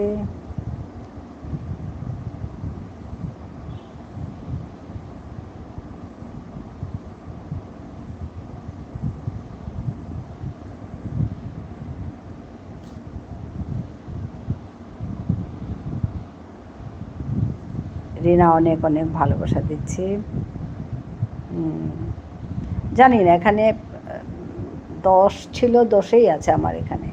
রিনা অনেক অনেক ভালোবাসা দিচ্ছে। জানি না, এখানে 10 ছিল, 10ই আছে আমার এখানে।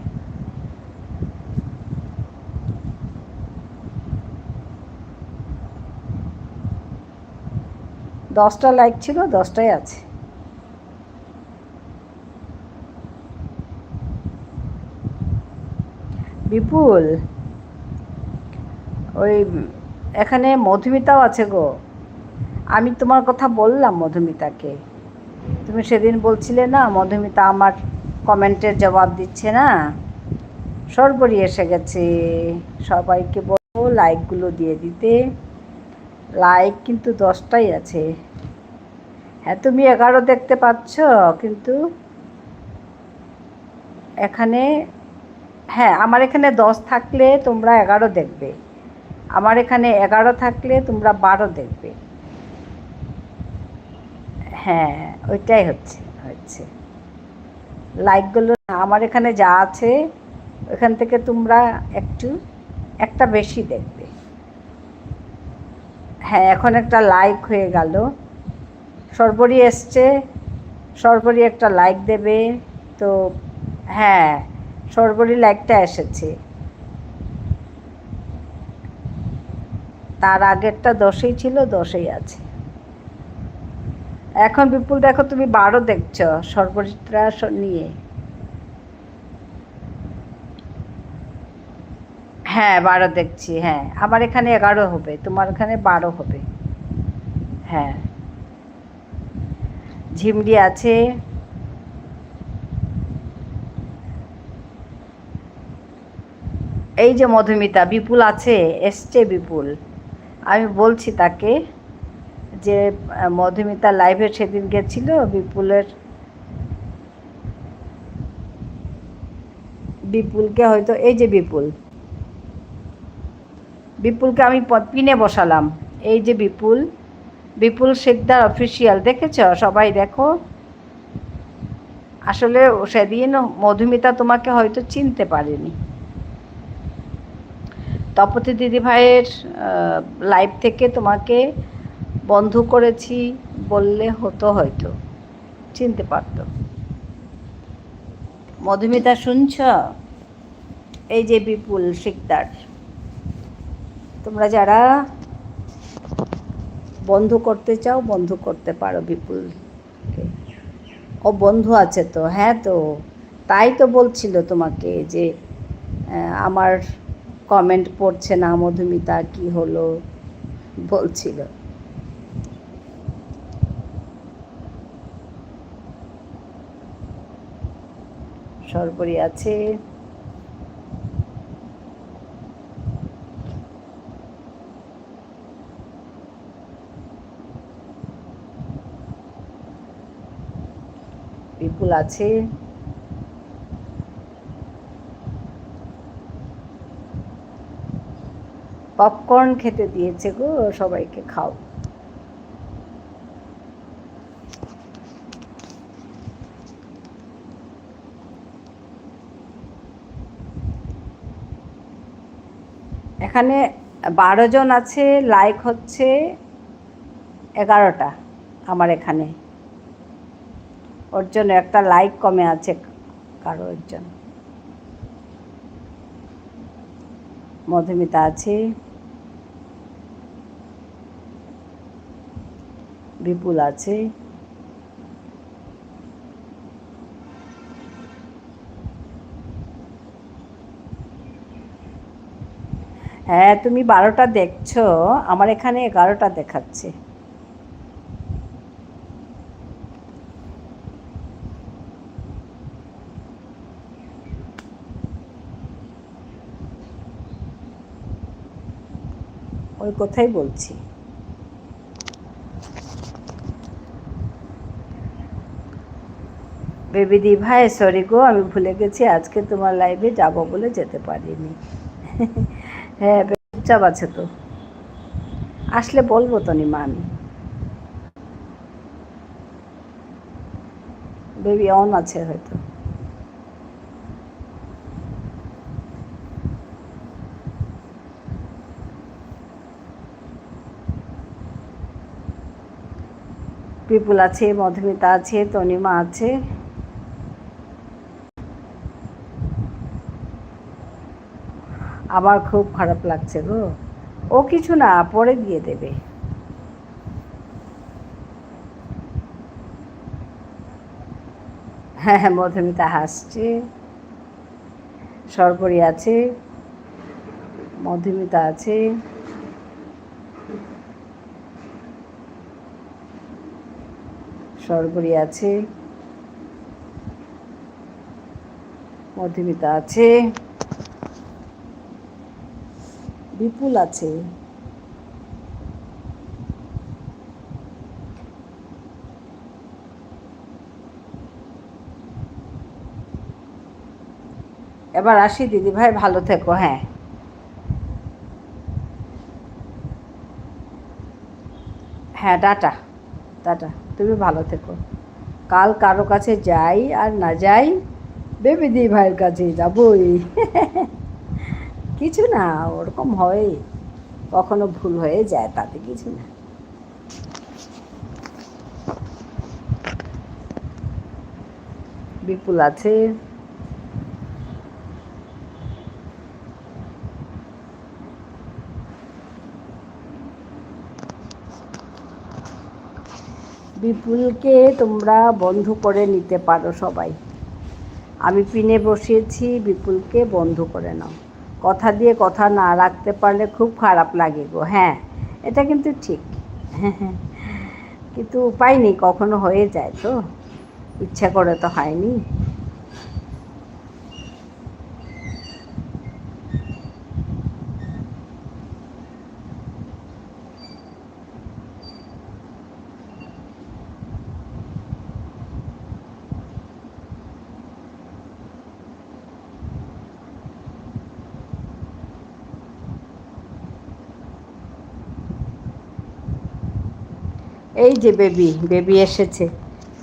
দশটা লাইক ছিল, 10টাই আছে। বিপুল ওই এখানে মধুমিতাও আছে গো, আমি তোমার কথা বললাম মধুমিতাকে, তুমি সেদিন বলছিলে না মধুমিতা আমার কমেন্টের জবাব দিচ্ছে না, সর্বরি এসে গেছে। সবাইকে বলবো লাইকগুলো দিয়ে দিতে, লাইক কিন্তু 10টাই আছে। হ্যাঁ তুমি 11 দেখতে পাচ্ছ, কিন্তু এখানে হ্যাঁ আমার এখানে 10 থাকলে তোমরা 11 দেখবে, আমার এখানে 11 থাকলে তোমরা 12 দেখবে। হ্যাঁ ওইটাই হচ্ছে লাইকগুলো আমার এখানে যা আছে ওখান থেকে তোমরা একটা বেশি দেখবে। হ্যাঁ এখন একটা লাইক হয়ে গেল, সর্বরি এসছে, সর্বরি একটা লাইক দেবে তো। হ্যাঁ সর্বরি লাইকটা এসেছে, তার আগেরটা 10ই ছিল, 10ই আছে। এখন বিপুল দেখো তুমি 12 দেখছ সর্বরিটা নিয়ে। হ্যাঁ 12 দেখছি, হ্যাঁ আমার এখানে 11 হবে, তোমার এখানে 12 হবে। হ্যাঁ ঝিমলি আছে, এই যে মধুমিতা, বিপুল আছে, এসছে বিপুল। আমি বলছি তাকে যে মধুমিতা লাইভে সেদিন গেছিল, বিপুলকে হয়তো, এই যে বিপুলকে আমি পিনে বসালাম। এই যে বিপুল শিকদার অফিসিয়াল, দেখেছ? সবাই দেখো। আসলে সেদিন মধুমিতা তোমাকে হয়তো চিনতে পারেনি। তপতি দিদিভাইয়ের লাইভ থেকে তোমাকে বন্ধ করেছি বললে হতো, হয়তো চিনতে পারতো। মধুমিতা শুনছ? এই যে বিপুল শিকদার, তোমরা যারা বন্ধ করতে চাও বন্ধ করতে পারো বিপুলকে। ও বন্ধু আছে তো, হ্যাঁ তো তাই তো বলছিল তোমাকে যে আমার কমেন্ট পড়ছে না মধুমিতা, কি হলো বলছিল। সরবরি আছে, বিপুল আছে, পপকর্ন খেতে দিয়েছে গো, সবাইকে খাও। এখানে 12 জন আছে, লাইক হচ্ছে 11টা আমার এখানে। ওর জন্য একটা লাইক কমে আছে কারো একজন। মধুমিতা আছে, বিপুল আছে, হ্যাঁ তুমি 12টা দেখছো, আমার এখানে 11টা দেখাচ্ছে। ওই কথাই বলছি। বেবি দি ভাই সরি গো, আমি ভুলে গেছি আজকে তোমার লাইভে যাব বলে যেতে পারিনি। হ্যাঁ চুপচাপ আছে তো, আসলে বলবো তো নিমা আমি। বেবি অন আছে হয়তো। বিপুল আছে, মধুমিতা আছে, তনিমা আছে। আমার খুব খারাপ লাগছে গো। ও কিছু না, পরে দিয়ে দেবে। হ্যাঁ হ্যাঁ মধুমিতা হাসছে, সরবরি আছে, মধুমিতা আছে, সরবরি আছে, মধুমিতা আছে, বিপুল আছে, এবার আসি দিদি ভাই, ভালো থেকো। হ্যাঁ হ্যাঁ টাটা টাটা, তুমি ভালো থেকো। কাল কারো কাছে যাই আর না যাই, বেবি দি ভাইয়ের কাছে যাবই। কিছু না, ওরকম হয়, কখনো ভুল হয়ে যায়, তাতে কিছু না। বিপুল আছে, বিপুলকে তোমরা বন্ধ করে নিতে পারো সবাই। আমি পিনে বসিয়েছি, বিপুলকে বন্ধ করে নাও। কথা দিয়ে কথা না রাখতে পারলে খুব খারাপ লাগে গো। হ্যাঁ, এটা কিন্তু ঠিক। হ্যাঁ হ্যাঁ, কিন্তু উপায় নেই, কখনো হয়ে যায় তো, ইচ্ছা করে তো হয়নি। এই যে বেবি, বেবি এসেছে।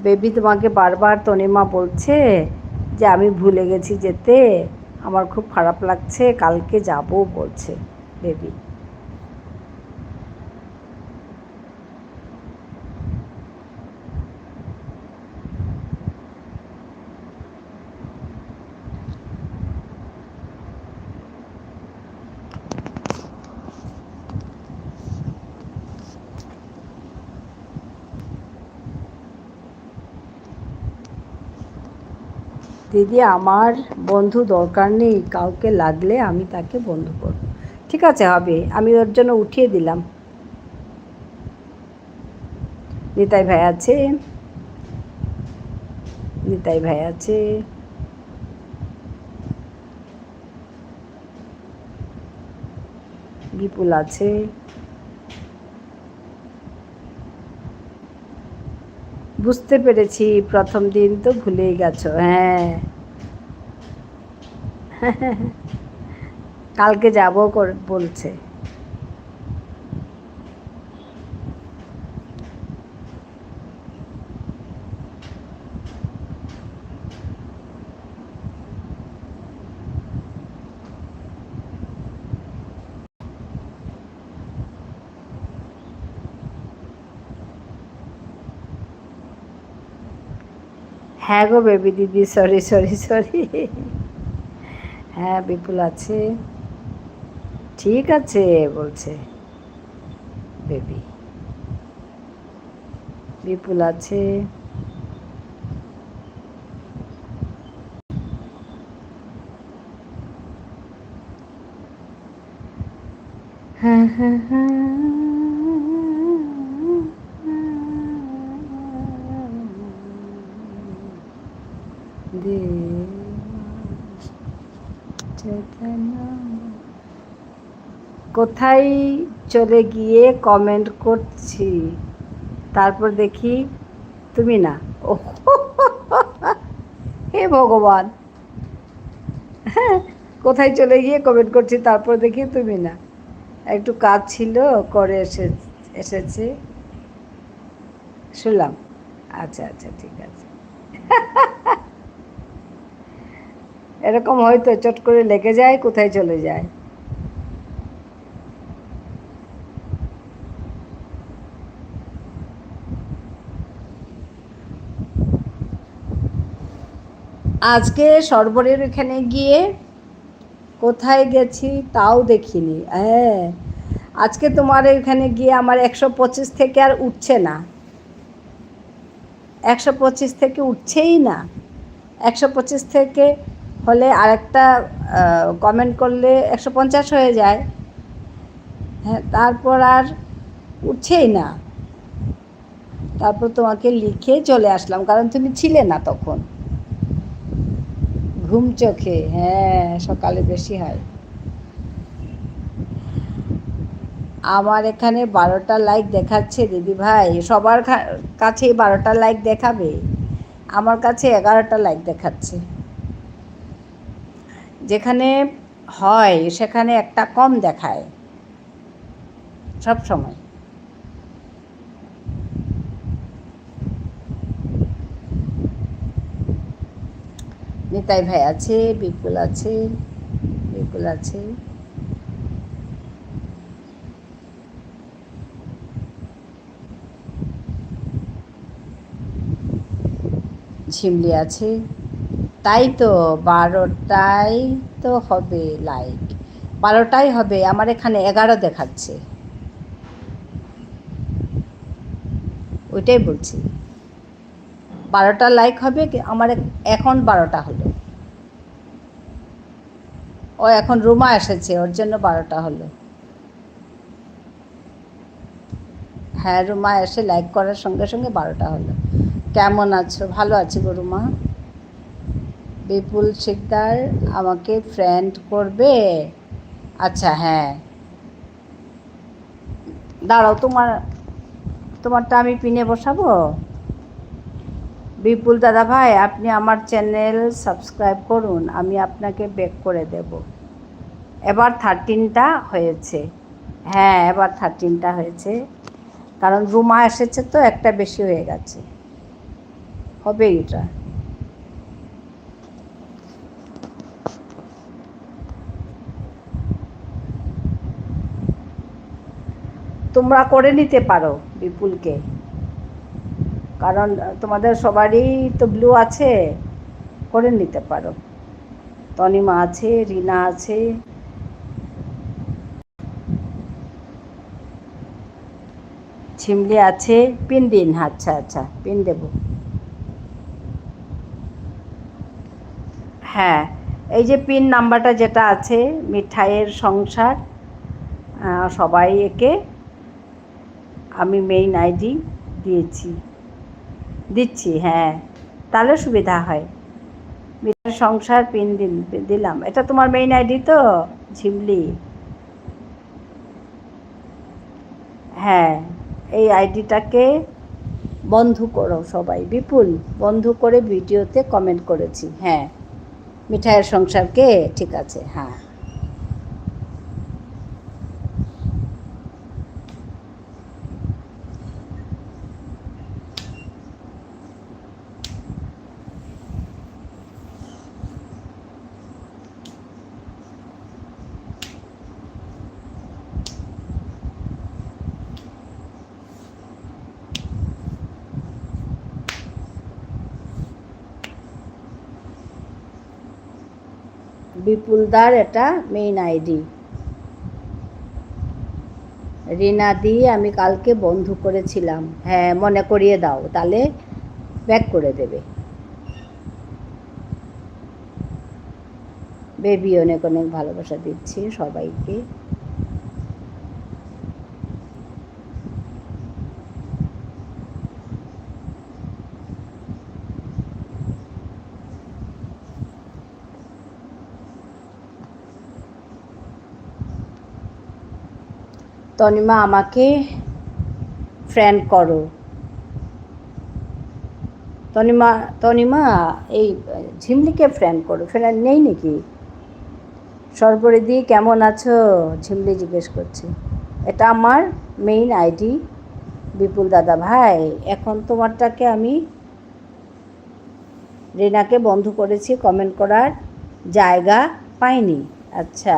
বেবি তোমাকে বারবার তনিমা বলছে যে আমি ভুলে গেছি যেতে, আমার খুব খারাপ লাগছে, কালকে যাব বলছে বেবি। দিদি আমার বন্ধু দরকার নেই, কাউকে লাগলে আমি তাকে বন্ধু করব। ঠিক আছে, হবে, আমি ওর জন্য উঠিয়ে দিলাম। নিতাই ভাই আছে, নিতাই ভাই আছে, বিপুল আছে। বুঝতে পেরেছি, প্রথম দিন তো ভুলেই গেছো। হ্যাঁ, কালকে যাব বলছে। হ্যাঁ গো বেবি দিদি, সরি সরি সরি। হ্যাঁ, বিপুল আছে, ঠিক আছে বলছে বেবি। বিপুল আছে। হ্যাঁ হ্যাঁ কোথায় চলে গিয়ে কমেন্ট করছি, তারপর দেখি তুমি না। ও হে ভগবান, হ্যাঁ, কোথায় চলে গিয়ে কমেন্ট করছি তারপর দেখি তুমি না। একটু কাজ ছিল, করে এসেছে, শুনলাম। আচ্ছা আচ্ছা, ঠিক আছে। এরকম হয়তো চট করে লেগে যায়, কোথায় চলে যায়। আজকে সরবরের এখানে গিয়ে কোথায় গেছি তাও দেখিনি। হ্যাঁ, আজকে তোমার এখানে গিয়ে আমার 125 থেকে আর উঠছে না, 125 থেকে উঠছেই না। 125 থেকে হলে আরেকটা কমেন্ট করলে 150 হয়ে যায়। হ্যাঁ, তারপর আর উঠছেই না। তারপর তোমাকে লিখে চলে আসলাম, কারণ তুমি ছিলে না তখন, ঘুম চোখে। হ্যাঁ, সকালে বেশি হয়। আমার এখানে 12টা লাইক দেখাচ্ছে দিদি ভাই, সবার কাছেই 12টা লাইক দেখাবে, আমার কাছে 11টা লাইক দেখাচ্ছে। যেখানে হয় সেখানে একটা কম দেখায় সব সময়। নিতাই ভাই আছে, বিপুল আছে, বিপুল আছে, ঝিমলি আছে। তাই তো, 12টাই তো হবে লাইক, 12টাই হবে। আমার এখানে 11 দেখাচ্ছে, ওইটাই বলছি। 12টা লাইক হবে, আমার এখন 12টা হলো। ও এখন রুমা এসেছে, ওর জন্য 12টা হলো। হ্যাঁ, রুমা এসে লাইক করার সঙ্গে সঙ্গে 12টা হলো। কেমন আছো? ভালো আছি গো রুমা। বিপুল শিকদার আমাকে ফ্রেন্ড করবে? আচ্ছা, হ্যাঁ, দাঁড়াও, তোমারটা আমি পিনে বসাবো। বিপুল দাদা ভাই, আপনি আমার চ্যানেল সাবস্ক্রাইব করুন, আমি আপনাকে ব্যাক করে দেব। এবার 13টা হয়েছে। হ্যাঁ, এবার 13টা হয়েছে, কারণ রুমা এসেছে তো একটা বেশি হয়ে গেছে। হবে এটা। তোমরা করে নিতে পারো বিপুলকে, কারণ তোমাদের সবারই তো ব্লু আছে, করে নিতে পারো। তনিমা আছে, রিনা আছে, ঝিমলি আছে। পিন দিন। আচ্ছা আচ্ছা, পিন দেব। হ্যাঁ, এই যে পিন নাম্বারটা যেটা আছে, মিঠাইয়ের সংসার, সবাই একে আমি মেইন আইডি দিচ্ছি। হ্যাঁ, তাহলে সুবিধা হয়। মিঠাইয়ের সংসার পিন দিলাম। এটা তোমার মেইন আইডি তো, ঝিমলি? হ্যাঁ, এই আইডিটাকে বন্ধ করো সবাই। বিপুল বন্ধ করে ভিডিওতে কমেন্ট করেছি। হ্যাঁ, মিঠাইয়ের সংসারকে, ঠিক আছে। হ্যাঁ, বিপুলদার এটা মেইন আইডি। রিনা দিয়ে আমি কালকে বন্ধ করেছিলাম। হ্যাঁ, মনে করিয়ে দাও, তাহলে ব্যাক করে দেবে। বেবি অনেক অনেক ভালোবাসা দিচ্ছি সবাইকে। তনিমা আমাকে ফ্রেন্ড করো। তনিমা তনিমা এই ঝিমলিকে ফ্রেন্ড করো। ফ্রেন্ড নেই নাকি? সর্বরিদি কেমন আছো? ঝিমলি জিজ্ঞেস করছে। এটা আমার মেইন আইডি বিপুল দাদা ভাই। এখন তোমারটাকে আমি রিনাকে বন্ধ করেছি, কমেন্ট করার জায়গা পাইনি। আচ্ছা,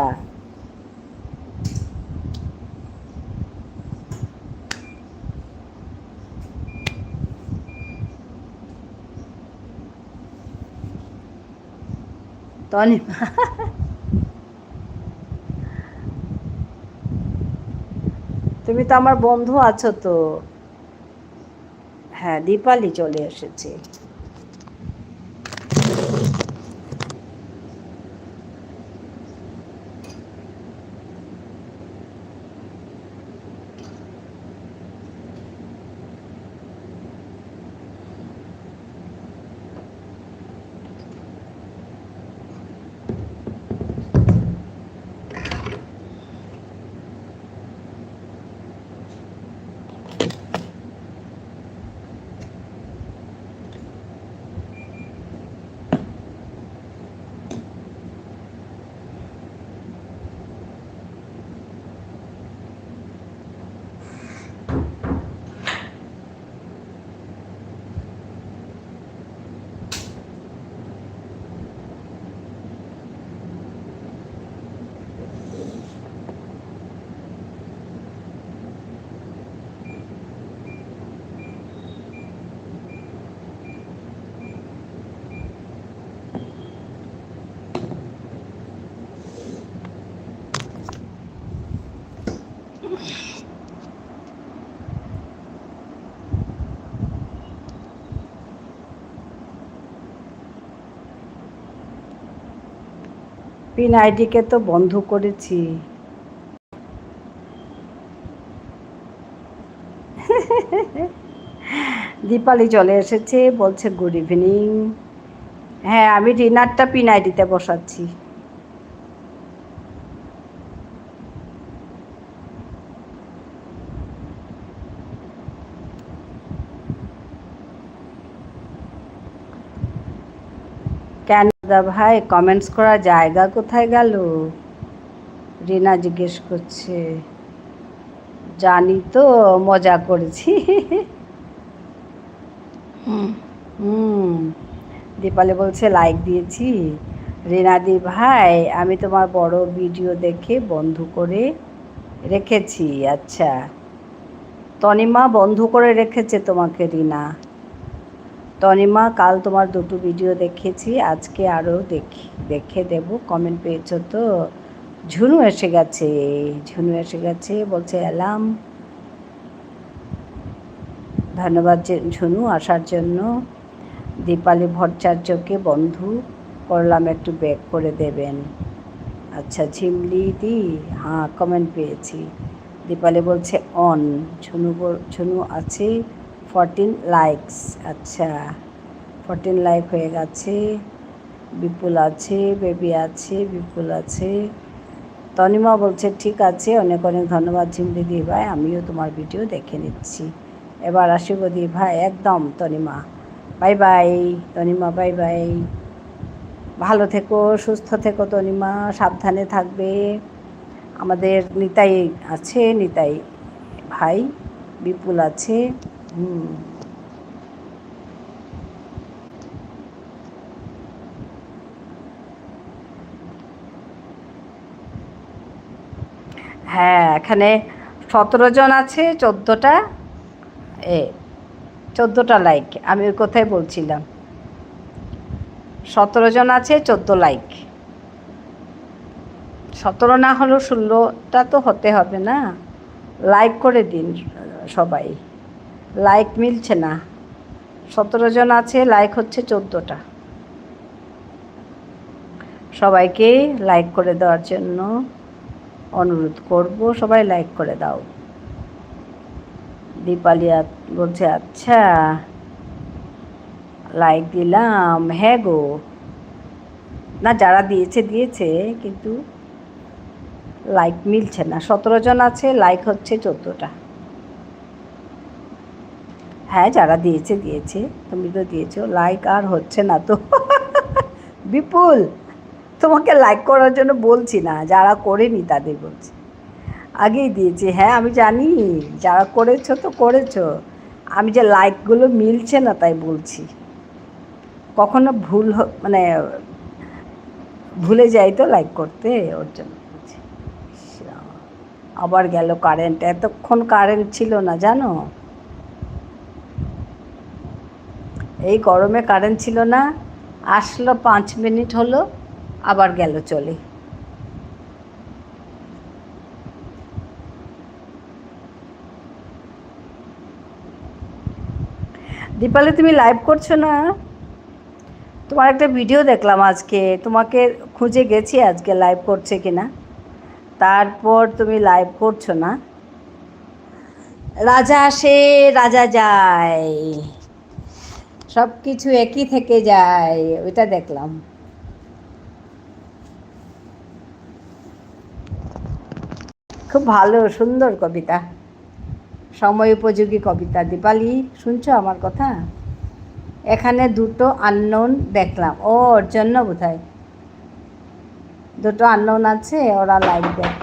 তনিমা তুমি তো আমার বন্ধু আছো তো। হ্যাঁ, দীপালি চলে এসেছে। পিন আইডিকে তো বন্ধ করেছি। দীপালি চলে এসেছে, বলছে গুড ইভিনিং। হ্যাঁ, আমি ডিনারটা পিন আইডিতে বসাচ্ছি। কেন দাদা ভাই, কমেন্টস করার জায়গা কোথায় গেল? রিনা জিজ্ঞেস করছে। জানি তো, মজা করেছি। হুম। দীপালি বলছে লাইক দিয়েছি। রিনাদি ভাই, আমি তোমার বড় ভিডিও দেখে বন্ধ করে রেখেছি। আচ্ছা, তনিমা বন্ধ করে রেখেছে তোমাকে রিনা। তনিমা, কাল তোমার দুটো ভিডিও দেখেছি, আজকে আরও দেখে দেব। কমেন্ট পেয়েছো তো? ঝুনু এসে গেছে, ঝুনু এসে গেছে, বলছে এলাম। ধন্যবাদ ঝুনু আসার জন্য। দীপালি ভট্টাচার্যকে বন্ধু করলাম, একটু ব্যাক করে দেবেন। আচ্ছা ঝিমলি দি, হ্যাঁ কমেন্ট পেয়েছি। দীপালি বলছে অন। ঝুনু আছে 14 লাইকস। আচ্ছা 14 লাইক হয়ে গেছে। বিপুল আছে, বেবি আছে, বিপুল আছে। তনিমা বলছে ঠিক আছে, অনেক অনেক ধন্যবাদ ঝিমলি দি ভাই, আমিও তোমার ভিডিও দেখে নিচ্ছি। এবার আসিব দি ভাই, একদম Tanima. Bye bye Tanima, bye bye. ভালো থেকো, সুস্থ থেকো তনিমা, সাবধানে থাকবে। আমাদের নিতাই আছে, নিতাই ভাই, বিপুল আছে। হ্যাঁ, এখানে 17 জন আছে, 14টা 14টা লাইক। আমি ওই কথাই বলছিলাম, 17 জন আছে, 14 লাইক। 17 না হলেও 16টা তো হতে হবে না? লাইক করে দিন সবাই, লাইক মিলছে না। 17 জন আছে, লাইক হচ্ছে 14টা। সবাইকে লাইক করে দেওয়ার জন্য অনুরোধ করব, সবাই লাইক করে দাও। দীপালি বলছে আচ্ছা, লাইক দিলাম। হ্যাঁ গো, না যারা দিয়েছে দিয়েছে, কিন্তু লাইক মিলছে না। 17 জন আছে, লাইক হচ্ছে 14টা। হ্যাঁ, যারা দিয়েছে দিয়েছে, তুমি তো দিয়েছো, লাইক আর হচ্ছে না তো। বিপুল, তোমাকে লাইক করার জন্য বলছি না, যারা করেনি তাদের বলছি। আগেই দিয়েছি, হ্যাঁ আমি জানি, যারা করেছো তো করেছো। আমি যে লাইকগুলো মিলছে না তাই বলছি। কখনো মানে ভুলে যাই তো লাইক করতে, ওর জন্য বলছি। আবার গেল কারেন্ট, এতক্ষণ কারেন্ট ছিল না জানো। এই গরমে কারেন্ট ছিল না, আসলো 5 মিনিট হলো, আবার গেল চলে। দীপালি তুমি লাইভ করছো না? তোমার একটা ভিডিও দেখলাম আজকে, তোমাকে খুঁজে গেছি আজকে লাইভ করছে কিনা, তারপর তুমি লাইভ করছো না। রাজা আসে, রাজা যায়, সব কিছু একই থেকে যায়, ওইটা দেখলাম। খুব ভালো, সুন্দর কবিতা, সময় উপযোগী কবিতা। দীপালি, শুনছো আমার কথা? এখানে দুটো আননোন দেখলাম, ওর জন্য বোধহয় দুটো আননোন আছে, ওরা লাইক দেয়।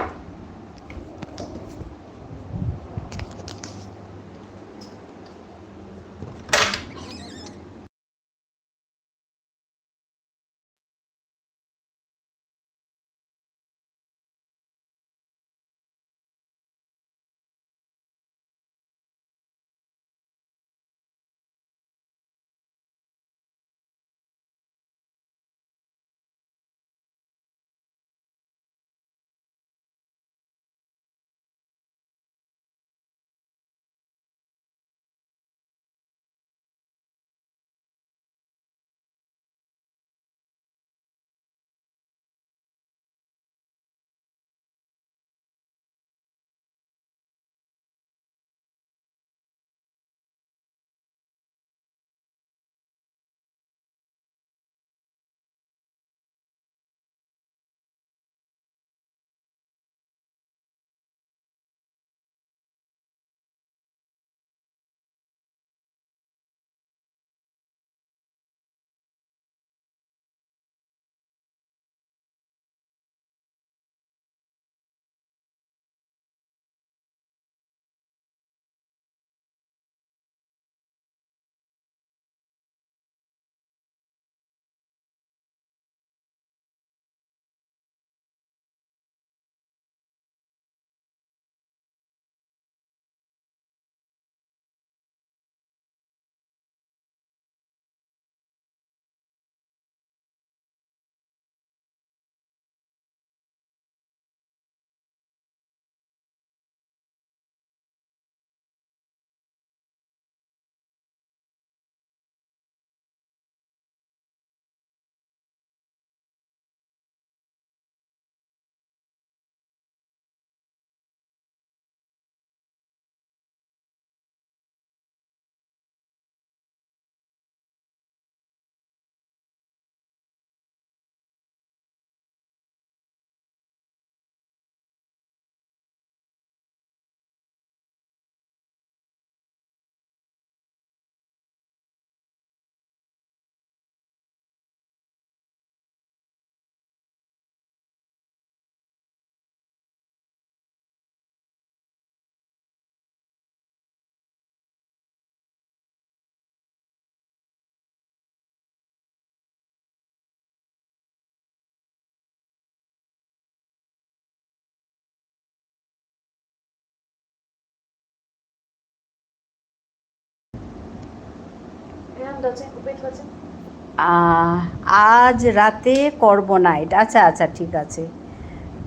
আজ রাতে করব না এটা। আচ্ছা আচ্ছা ঠিক আছে।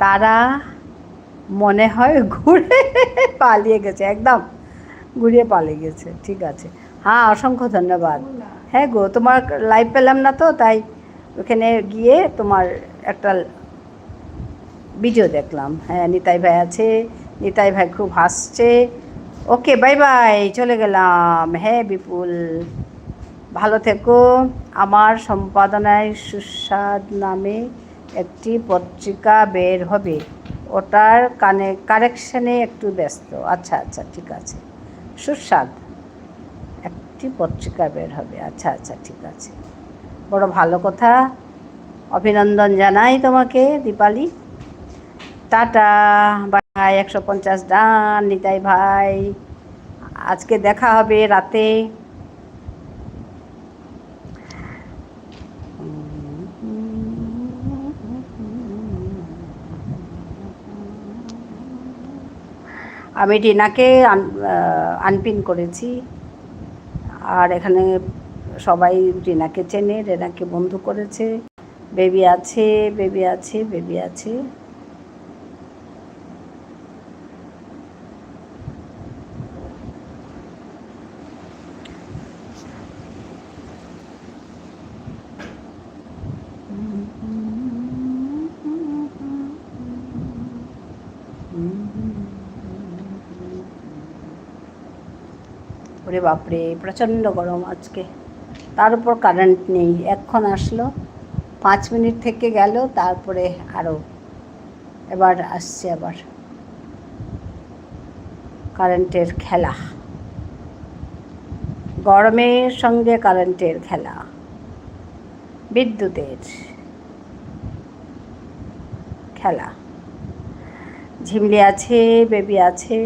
তারা মনে হয় ঘুরে পালিয়ে গেছে, একদম ঘুরিয়ে পালিয়ে গেছে। ঠিক আছে, হ্যাঁ অসংখ্য ধন্যবাদ। হ্যাঁ গো, তোমার লাইভ পেলাম না তো, তাই ওখানে গিয়ে তোমার একটা ভিডিও দেখলাম। হ্যাঁ নিতাই ভাই আছে, নিতাই ভাই খুব হাসছে। ওকে বাই বাই, চলে গেলাম। হ্যাঁ বিপুল, ভালো থেকো। আমার সম্পাদনায় সুস্বাদ নামে একটি পত্রিকা বের হবে, ওটার কারেকশানে একটু ব্যস্ত। আচ্ছা আচ্ছা ঠিক আছে। সুস্বাদ একটি পত্রিকা বের হবে, আচ্ছা আচ্ছা ঠিক আছে, বড় ভালো কথা। অভিনন্দন জানাই তোমাকে দীপালি। Tata bye. 150 ডান নিতাই ভাই, আজকে দেখা হবে রাতে। আমি টিনাকে আনপিন করেছি, আর এখানে সবাই টিনাকে চেনে, রেনাকে বন্ধু করেছে। বেবি আছে, বেবি আছে, বেবি আছে। ওরে বাপরে, প্রচণ্ড গরম আজকে, তার উপর কারেন্ট নেই। এখন আসলো, 5 মিনিট থেকে গেল, তারপরে আরও এবার আসছে আবার। কারেন্টের খেলা, গরমের সঙ্গে কারেন্টের খেলা, বিদ্যুতের খেলা। ঝিমলি আছে, বেবি আছে।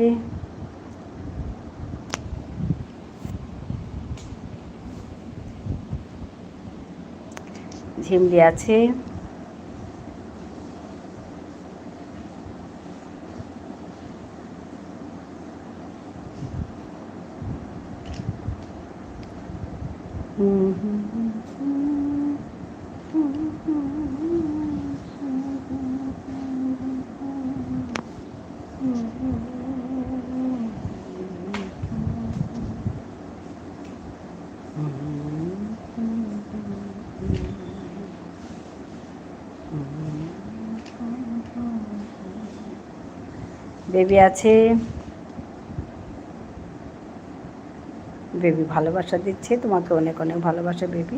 ঝিমলি আছে। বেবি আছে, বেবি ভালোবাসা দিচ্ছে তোমাকে, অনেক অনেক ভালোবাসা বেবি।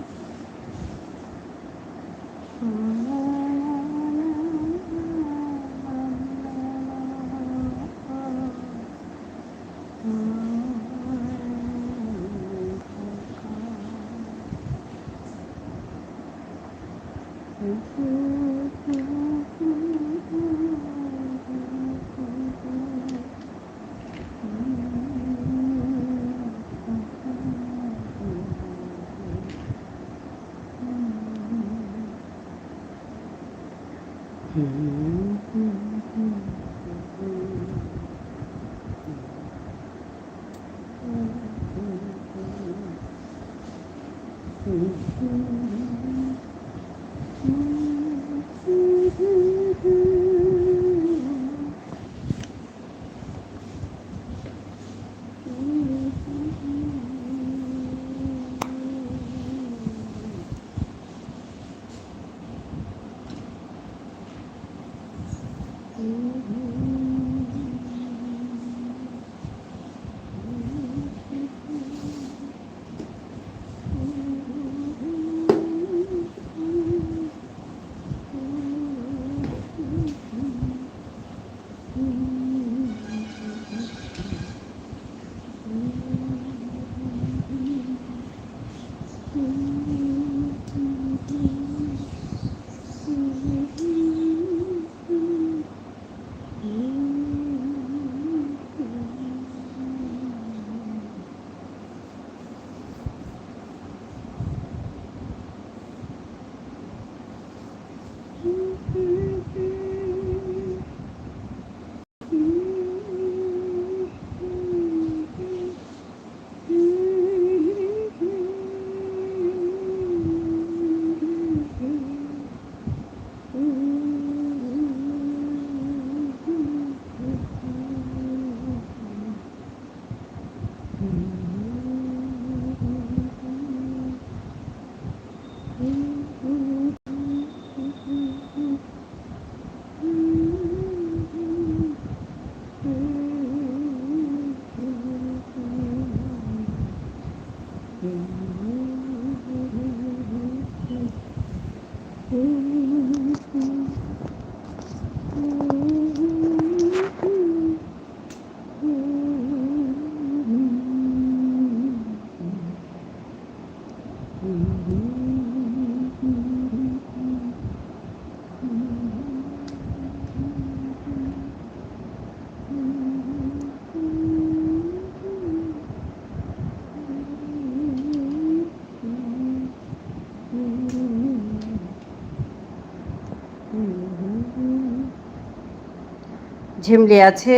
ঝিমলি আছে,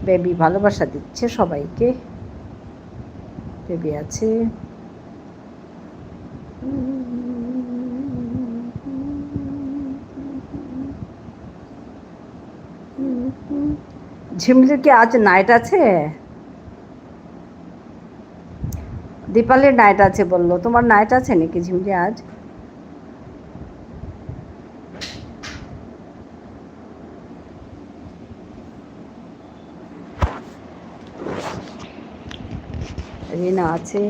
বেবি ভালোবাসা দিচ্ছে সবাইকে। বেবি আছে, ঝিমলির কি আজ নাইট আছে? দীপালির নাইট আছে বললো, তোমার নাইট আছে নাকি ঝিমলি আজ? রিনা আছে,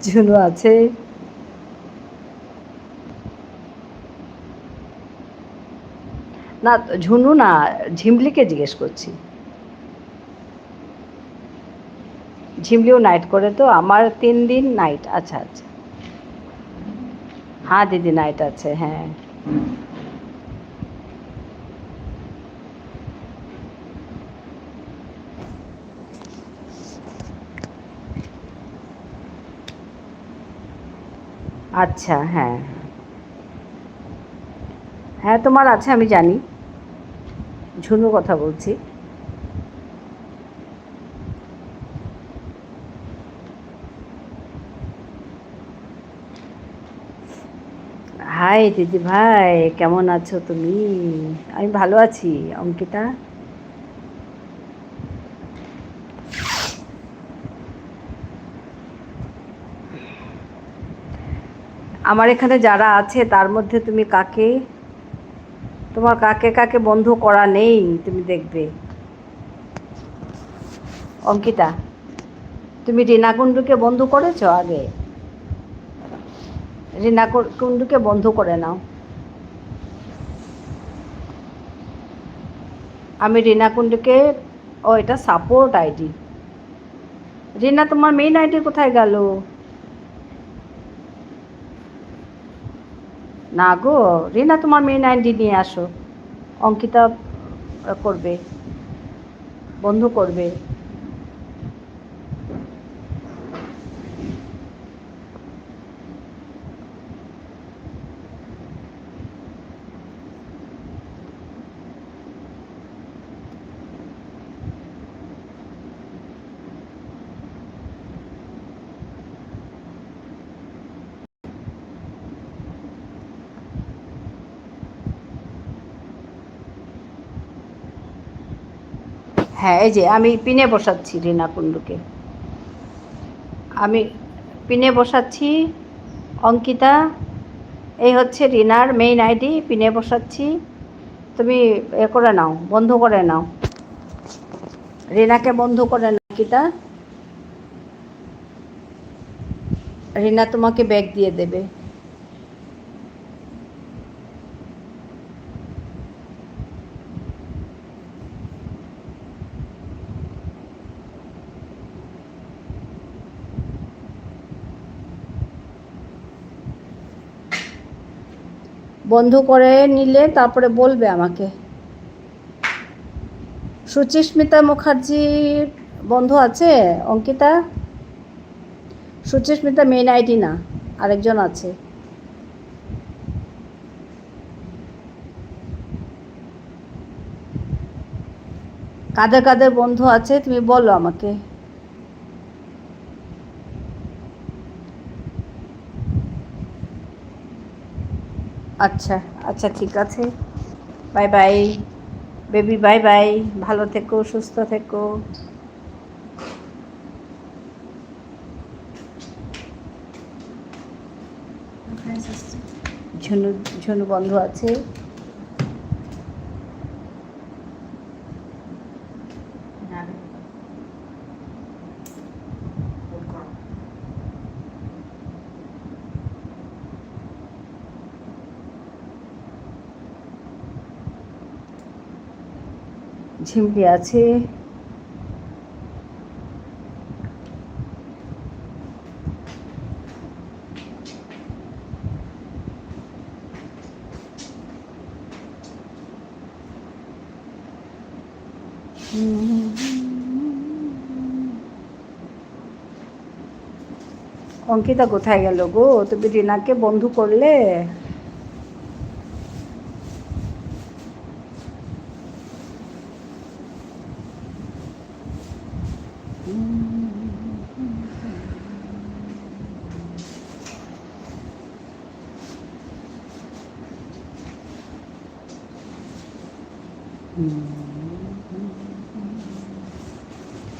ঝুনু আছে, না ঝুনু না, ঝিমলিকে জিজ্ঞেস করছি। ঝিমলিও নাইট করে তো, আমার 3 দিন নাইট। আচ্ছা আচ্ছা, হ্যাঁ দিদি নাইট আছে, হ্যাঁ। আচ্ছা, হ্যাঁ হ্যাঁ তোমার আছে আমি জানি, ঝুনুর কথা বলছি। হাই দিদি ভাই, কেমন আছো তুমি? আমি ভালো আছি অঙ্কিতা। আমার এখানে যারা আছে তার মধ্যে তুমি কাকে, তোমার কাকে কাকে বন্ধু করা নেই তুমি দেখবে। অঙ্কিতা, তুমি রিনা কুণ্ডুকে বন্ধু করেছো আগে? রিনা কুণ্ডুকে বন্ধু করে নাও। আমি রিনা কুণ্ডুকে, ও এটা সাপোর্ট আইডি। রিনা তোমার মেইন আইডি কোথায় গেল? না গো রিনা, তোমার মেইন আইডি নিয়ে আসো, অঙ্কিতা করবে, বন্ধু করবে। হ্যাঁ এই যে আমি পিনে বসাচ্ছি রিনা কুণ্ডুকে, আমি পিনে বসাচ্ছি। অঙ্কিতা, এই হচ্ছে রিনার মেইন আইডি, পিনে বসাচ্ছি, তুমি এ করে নাও, বন্ধ করে নাও, রিনাকে বন্ধ করে নাও। অঙ্কিতা, রিনা তোমাকে ব্যাগ দিয়ে দেবে। বন্ধু করে নিলে তারপরে বলবে আমাকে। সুচিস্মিতা মুখার্জি বন্ধু আছে অঙ্কিতা? সুচিস্মিতা মেইন আইডি না, আরেকজন আছে। কাদের কাদের বন্ধু আছে তুমি বলো আমাকে। আচ্ছা আচ্ছা ঠিক আছে, bye bye baby, bye bye, ভালো থেকো, সুস্থ থেকো। ঝুনু, ঝুনু বন্ধু আছে। ঝিমলি আছে, অঙ্কিতা কোথায় গেল গো? তুমি রিনাকে বন্ধু করলে?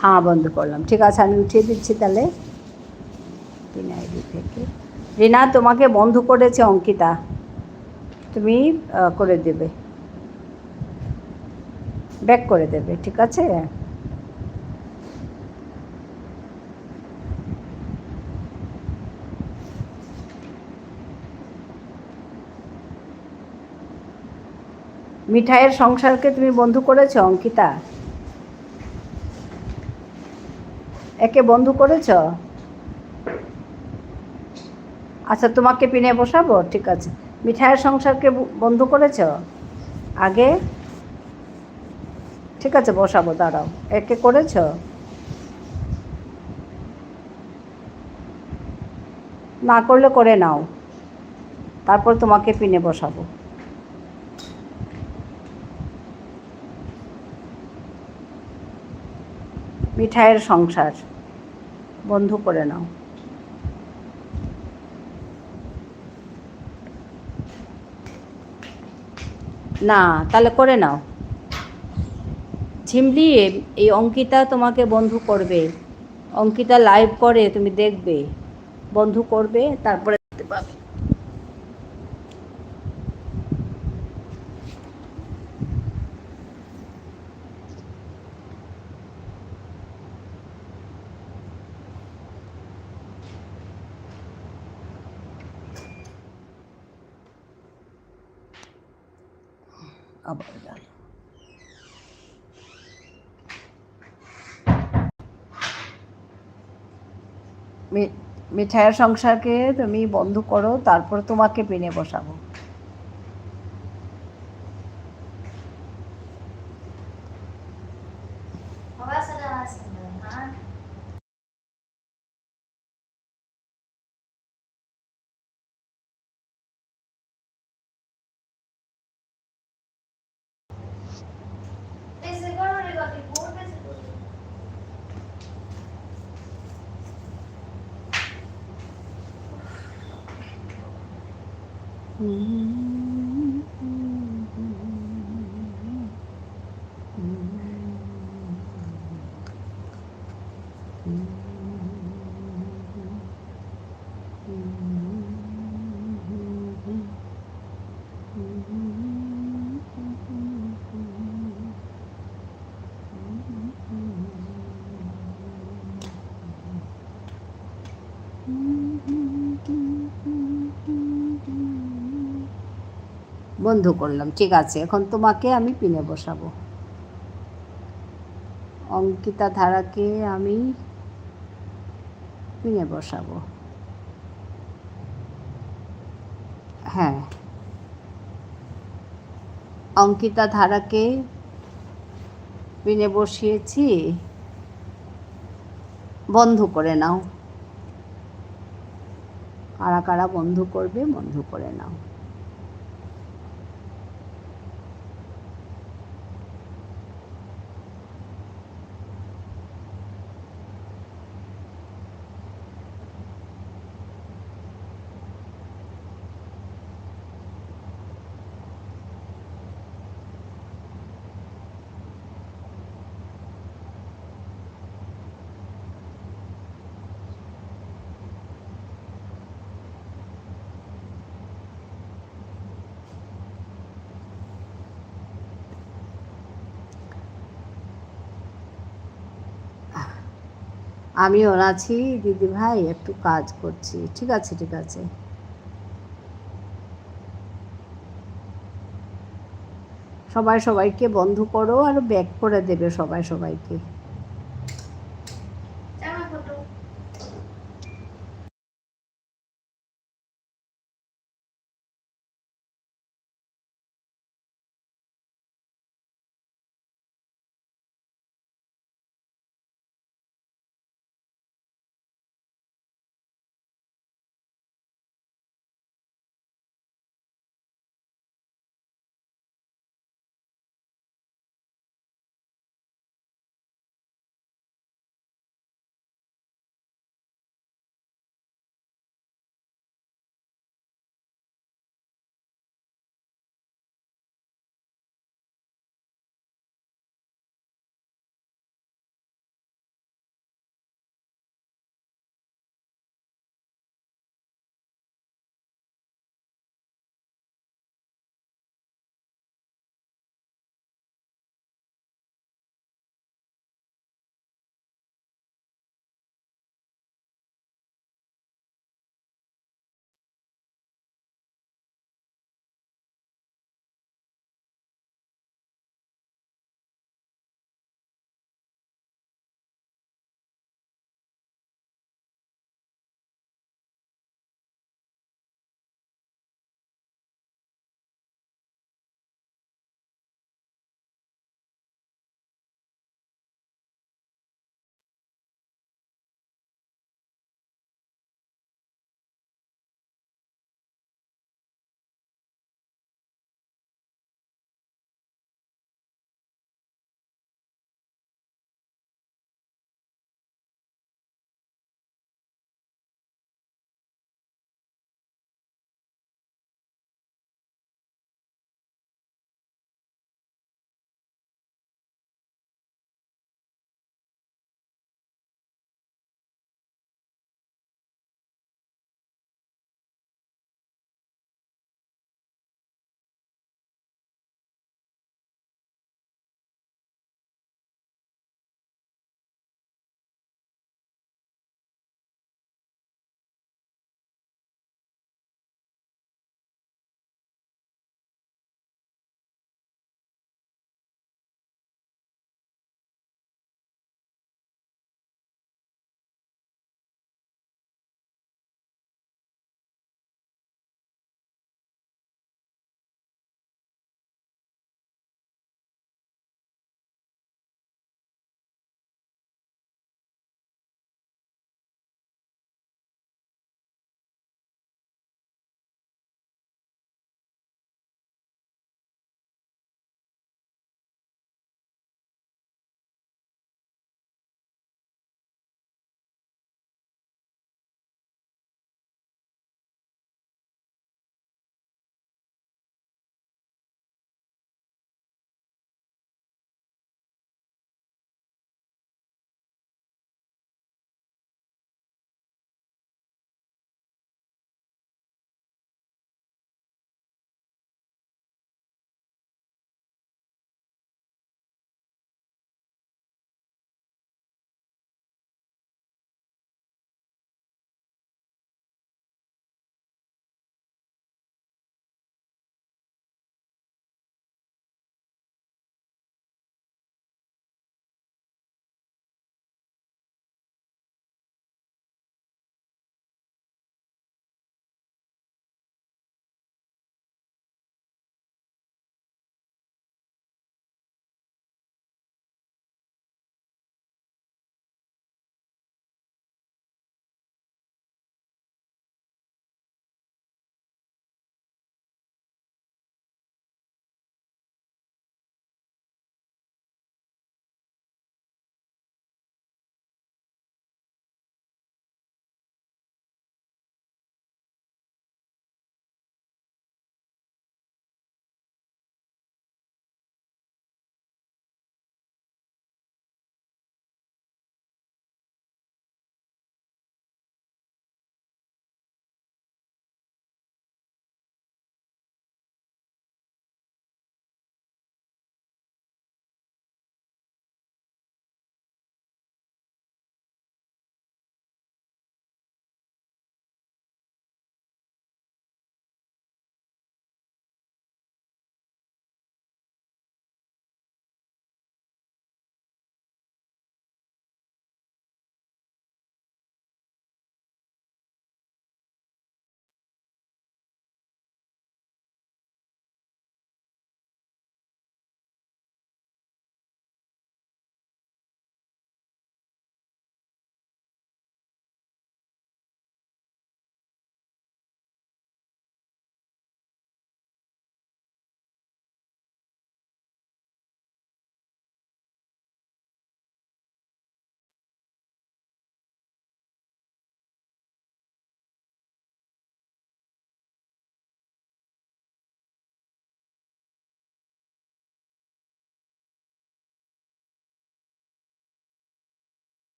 হ্যাঁ বন্ধ করলাম, ঠিক আছে আমি উঠিয়ে দিচ্ছি তাহলে তিন আইডি থেকে। রিনা তোমাকে বন্ধ করেছে অঙ্কিতা, তুমি করে দেবে, ব্যাক করে দেবে, ঠিক আছে? মিঠাইয়ের সংসারকে তুমি বন্ধু করেছো অঙ্কিতা? একে বন্ধু করেছ? আচ্ছা তোমাকে পিনে বসাবো, ঠিক আছে। মিঠাইয়ের সংসারকে বন্ধু করেছ আগে? ঠিক আছে বসাবো, দাঁড়াও। একে করেছ? না করলে করে নাও, তারপর তোমাকে পিনে বসাবো। মিঠাইয়ের সংসার বন্ধু করে নাও। না তাহলে করে নাও। ঝিমলি, এই অঙ্কিতা তোমাকে বন্ধু করবে, অঙ্কিতা লাইভ করে, তুমি দেখবে, বন্ধু করবে, তারপরে দেখতে পাবে। আবার গেল। মিঠাইয়ের সংসারকে তুমি বন্ধ করো, তারপর তোমাকে পিনে বসাবো। বন্ধ করলাম, ঠিক আছে। এখন তোমাকে আমি পিনে বসাবো। অঙ্কিতা ধারাকে আমি পিনে বসাবো। হ্যাঁ, অঙ্কিতা ধারাকে পিনে বসিয়েছি, বন্ধ করে নাও। কারা কারা বন্ধ করবে, বন্ধ করে নাও। আমিও আছি দিদি ভাই, একটু কাজ করছি, ঠিক আছে ঠিক আছে। সবাই সবাইকে বন্ধ করো আর ব্যাক করে দেবে সবাই সবাইকে।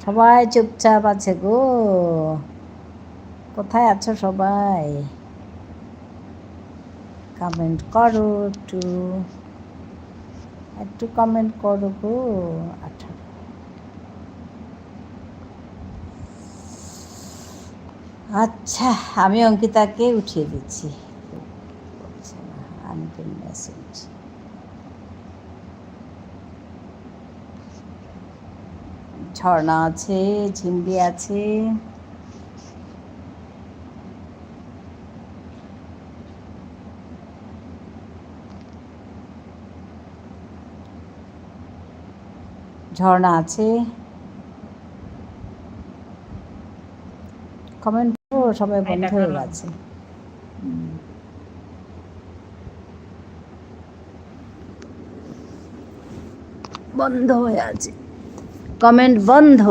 সবাই চুপচাপ আছে গো, কোথায় আছো সবাই? কমেন্ট করো, একটু একটু কমেন্ট করো গো। আচ্ছা, আচ্ছা, আমি অঙ্কিতাকে উঠিয়ে দিচ্ছি। মেসেজ ঝর্ণা আছে, ঝিমলি আছে, ঝর্ণা আছে। কমেন্ট করো, সবাই বন্ধ হয়ে গেছে। বন্ধ হয়ে আছে, কমেন্ট বন্ধ।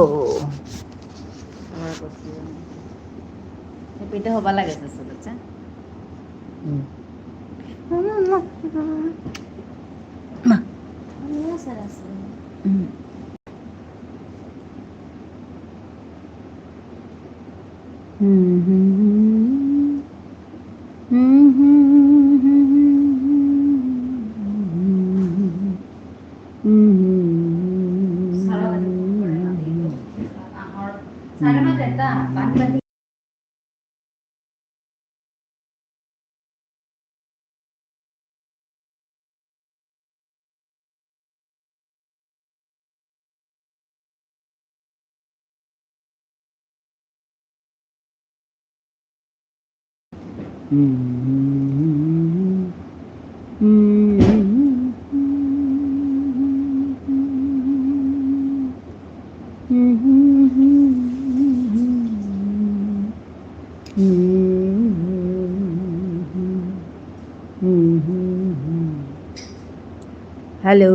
পেটে হবা লাগেছে বাচ্চা। হ্যালো,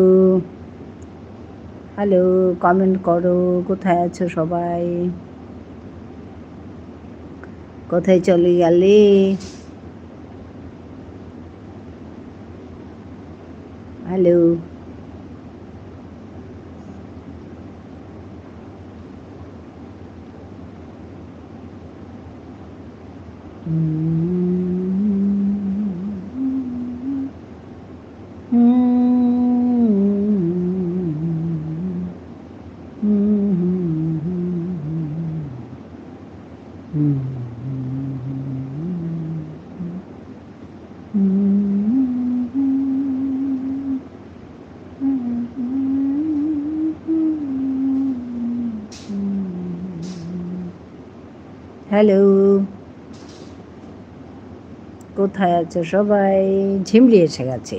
হ্যালো, কমেন্ট করো, কোথায় আছো সবাই? কোথায় চলে গেলে? হ্যালো, হ্যালো, কোথায় আছো সবাই? ঝিমলি এসে গেছে,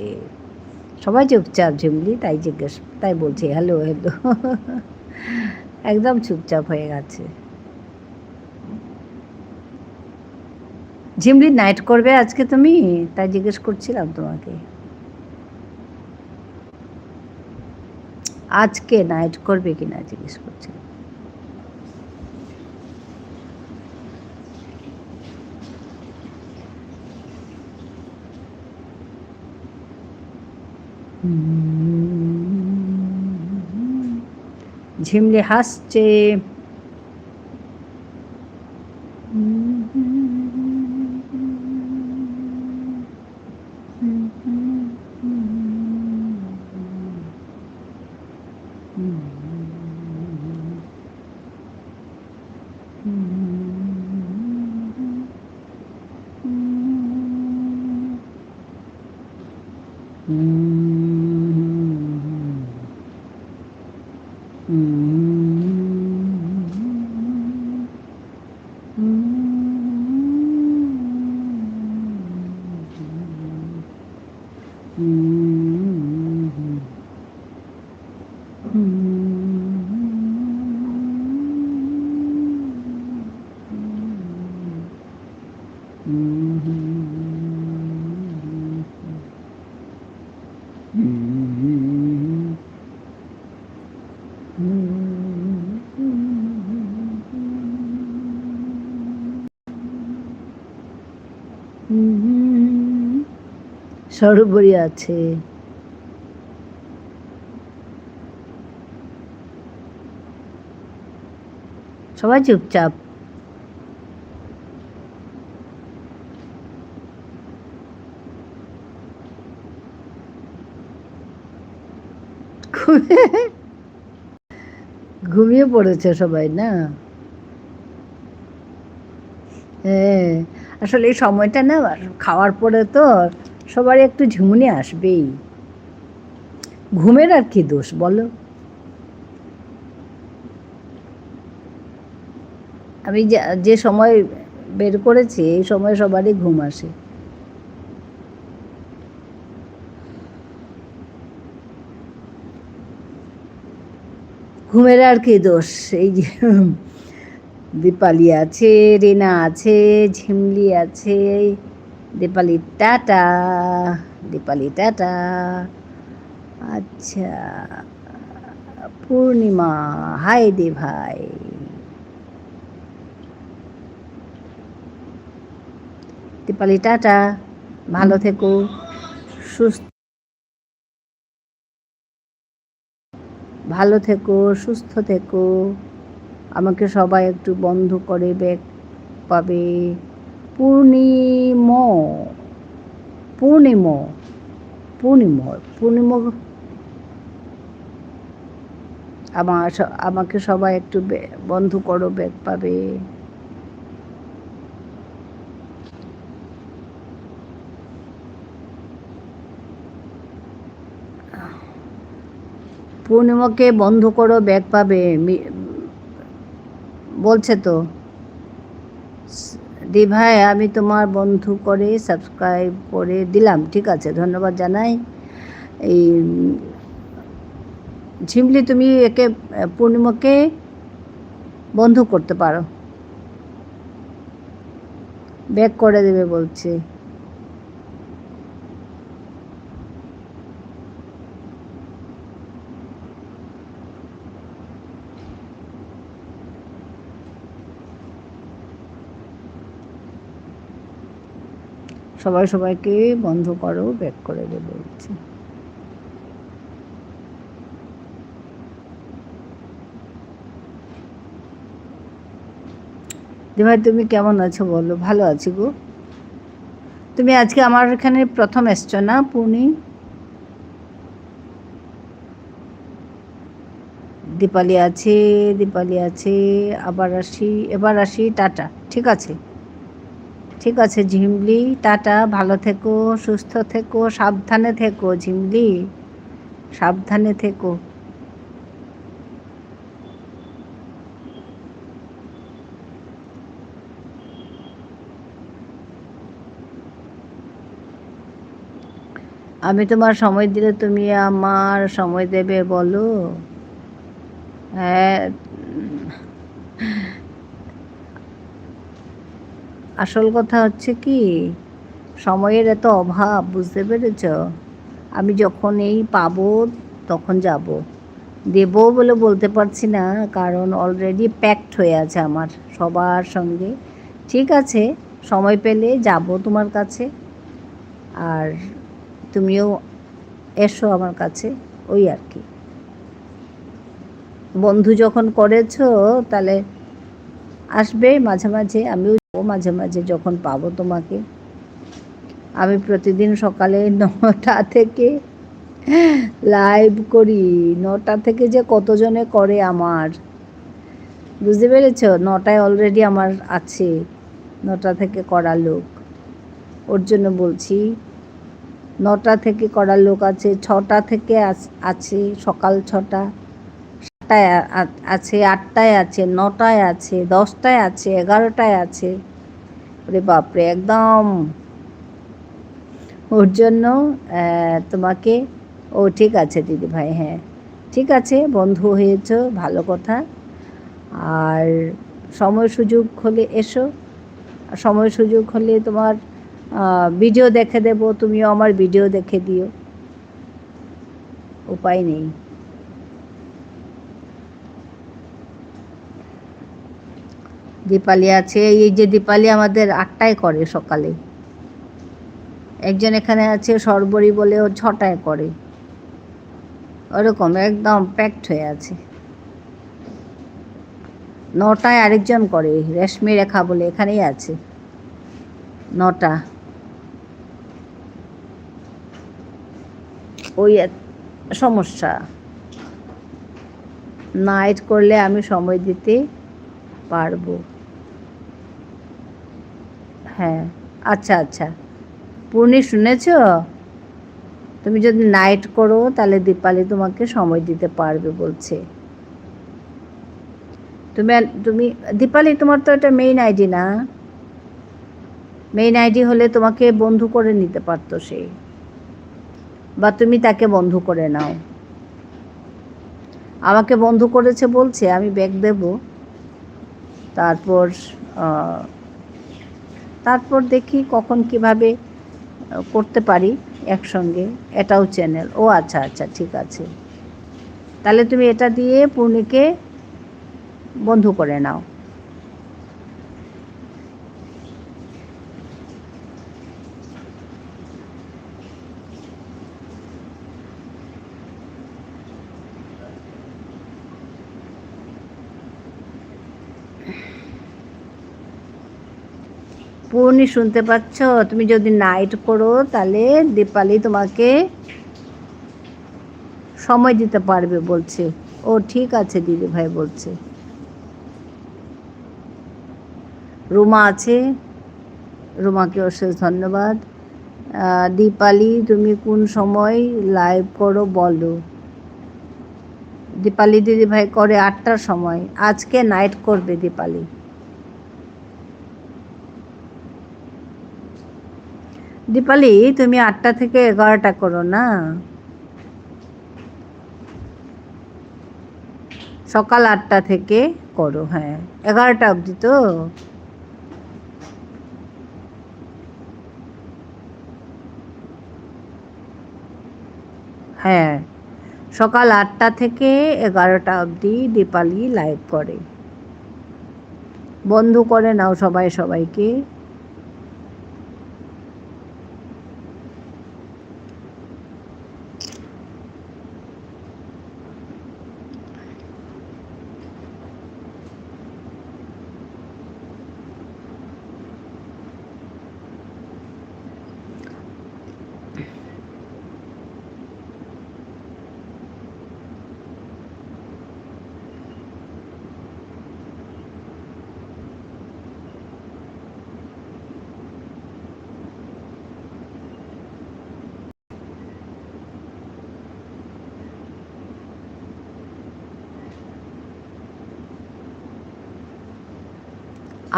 সবাই চুপচাপ। ঝিমলি তাই বলছি হ্যালো হ্যালো। একদম চুপচাপ হয়ে গেছে। ঝিমলি নাইট করবে আজকে তুমি? তাই জিজ্ঞেস করছিলাম তোমাকে। আজকে নাইট করবে কিনা জিজ্ঞেস করছিলাম। ঝিমলি হাসছে। সরোবরী আছে। সবাই চুপচাপ। ঘুমিয়ে পড়েছে সবাই না? হ্যাঁ, আসলে এই সময়টা না খাওয়ার পরে তো সবারই একটু ঝিমুনি আসবেই। ঘুমের আর কি দোষ বলো? আমি যে সময় বের করেছি এই সময় সবারই ঘুম আসে। ঘুমের আর কি দোষ? এই যে দীপালি আছে, রিনা আছে, ঝিমলি আছে। Dipali tata, Dipali tata. আচ্ছা, পূর্ণিমা হাই দে ভাই। দীপালি টাটা, ভালো থেকো, সুস্থ ভালো থেকো, সুস্থ থেকো। আমাকে সবাই একটু বন্ধ করে ব্যাগ পাবে। পূর্ণিম পূর্ণিম পূর্ণিম পূর্ণিম আমাকে সবাই একটু বন্ধ করো, ব্যাগ পাবে। পূর্ণিমাকে বন্ধ করো, ব্যাগ পাবে বলছে তো। দি ভাই, আমি তোমার বন্ধু করে সাবস্ক্রাইব করে দিলাম, ঠিক আছে, ধন্যবাদ জানাই। এই ঝিমলি, তুমি একে পূর্ণিমাকে বন্ধ করতে পারো, ব্যাক করে দেবে বলছে। সবাই সবাইকে বন্ধ করো, ব্যাক করে দেবে বলছে। ভাই তুমি কেমন আছো বলো? ভালো আছি গো। তুমি আজকে আমার এখানে প্রথম এসছো না পূর্ণি? দীপালি আছে, দীপালি আছে, এবার আসি, টাটা, ঠিক আছে, ঠিক আছে ঝিমলি, টাটা, ভালো থেকো, সুস্থ থেকো, সাবধানে থেকো ঝিমলি, সাবধানে থেকো। আমি তোমার সময় দিলে তুমি আমার সময় দেবে বলো? হ্যাঁ, আসল কথা হচ্ছে কি, সময়ের এত অভাব, বুঝতে পেরেছ? আমি যখন এই পাবো তখন যাব। দেবো বলে বলতে পারছি না, কারণ অলরেডি প্যাকড হয়ে আছে আমার সবার সঙ্গে। ঠিক আছে, সময় পেলে যাব তোমার কাছে, আর তুমিও এসো আমার কাছে, ওই আর কি। বন্ধু যখন করেছো তাহলে আসবে মাঝে মাঝে, আমিও যাবো মাঝে মাঝে যখন পাবো তোমাকে। আমি প্রতিদিন সকালে 9টা থেকে লাইভ করি। 9টা থেকে যে কতজনে করে আমার, বুঝতে পেরেছ? 9টায় অলরেডি আমার আছে, 9টা থেকে করার লোক। ওর জন্য বলছি, 9টা থেকে করার লোক আছে, 6টা থেকে আছে, সকাল 6টা, 7টায় আছে, 8টায় আছে, 9টায় আছে, 10টায় আছে, 11টায় আছে। ওরে বাপরে, একদম। ওর জন্য তোমাকে, ও ঠিক আছে দিদি ভাই, হ্যাঁ ঠিক আছে, বন্ধু হয়েছ, ভালো কথা। আর সময় সুযোগ হলে এসো, সময় সুযোগ হলে তোমার ভিডিও দেখে দেব, তুমিও আমার ভিডিও দেখে দিও, উপায় নেই। দীপালি আছে, এই যে দীপালি আমাদের 8টায় করে সকালে। একজন এখানে আছে সর্বরী বলে, ও 6টায় করে। ওরকম একদম প্যাকড হয়ে আছে। 9টায় আরেকজন করে, রেশমি রেখা বলে, এখানেই আছে। 9টা। ওই সমস্যা, নাইট করলে আমি সময় দিতে পারবো। হ্যাঁ, আচ্ছা আচ্ছা। পূর্ণি শুনেছ, তুমি যদি নাইট করো তাহলে দীপালি তোমাকে সময় দিতে পারবে বলছে। তুমি তুমি দীপালি, তোমার তো এটা মেইন আইডি না? মেইন আইডি হলে তোমাকে বন্ধু করে নিতে পারতো সে, বা তুমি তাকে বন্ধু করে নাও। আমাকে বন্ধু করেছে বলছে, আমি ব্যাগ দেব। তারপর তারপর দেখি কখন কিভাবে করতে পারি একসঙ্গে। এটাও চ্যানেল। ও আচ্ছা আচ্ছা, ঠিক আছে। তাহলে তুমি এটা দিয়ে পূর্ণিকে বন্ধু করে নাও। পূর্ণি শুনতে পাচ্ছ? তুমি যদি নাইট করো তাহলে দীপালি তোমাকে সময় দিতে পারবে বলছে। ও ঠিক আছে দিদি ভাই বলছে। রুমা আছে, রুমাকে অশেষ ধন্যবাদ। দীপালি তুমি কোন সময় লাইভ করো বলো। দীপালি দিদি ভাই করে 8টার সময়। আজকে নাইট করবে দীপালি। দীপালি তুমি 8টা থেকে 11টা করো না, সকাল 8টা থেকে করো। হ্যাঁ, 11টা অবধি তো। হ্যাঁ, সকাল 8টা থেকে 11টা অবধি দীপালি লাইভ করে। বন্ধু করে নাও সবাই সবাইকে।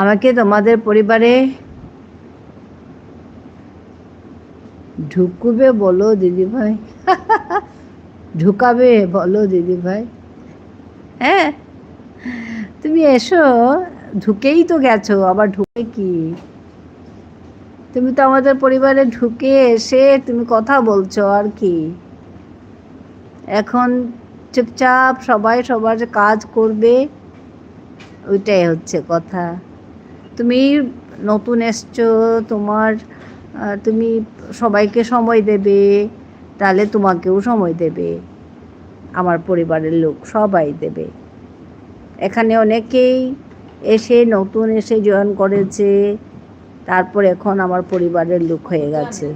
আমাকে তোমাদের পরিবারে ঢুকবে বলো দিদিভাই। ঢুকাবে বলো দিদিভাই। হ্যাঁ, তুমি এসো। ঢুকেই তো গেছো, আবার ঢুকে কি? তুমি তো আমাদের পরিবারে ঢুকে এসে তুমি কথা বলছো আর কি। এখন চুপচাপ সবাই সবার কাজ করবে, ওইটাই হচ্ছে কথা। তুমি নতুন এসছো, তোমার তুমি সবাইকে সময় দেবে, তাহলে তোমাকেও সময় দেবে। আমার পরিবারের লোক সবাই দেবে। এখানে অনেকেই এসে নতুন এসে জয়েন করেছে, তারপর এখন আমার পরিবারের লোক হয়ে গেছে।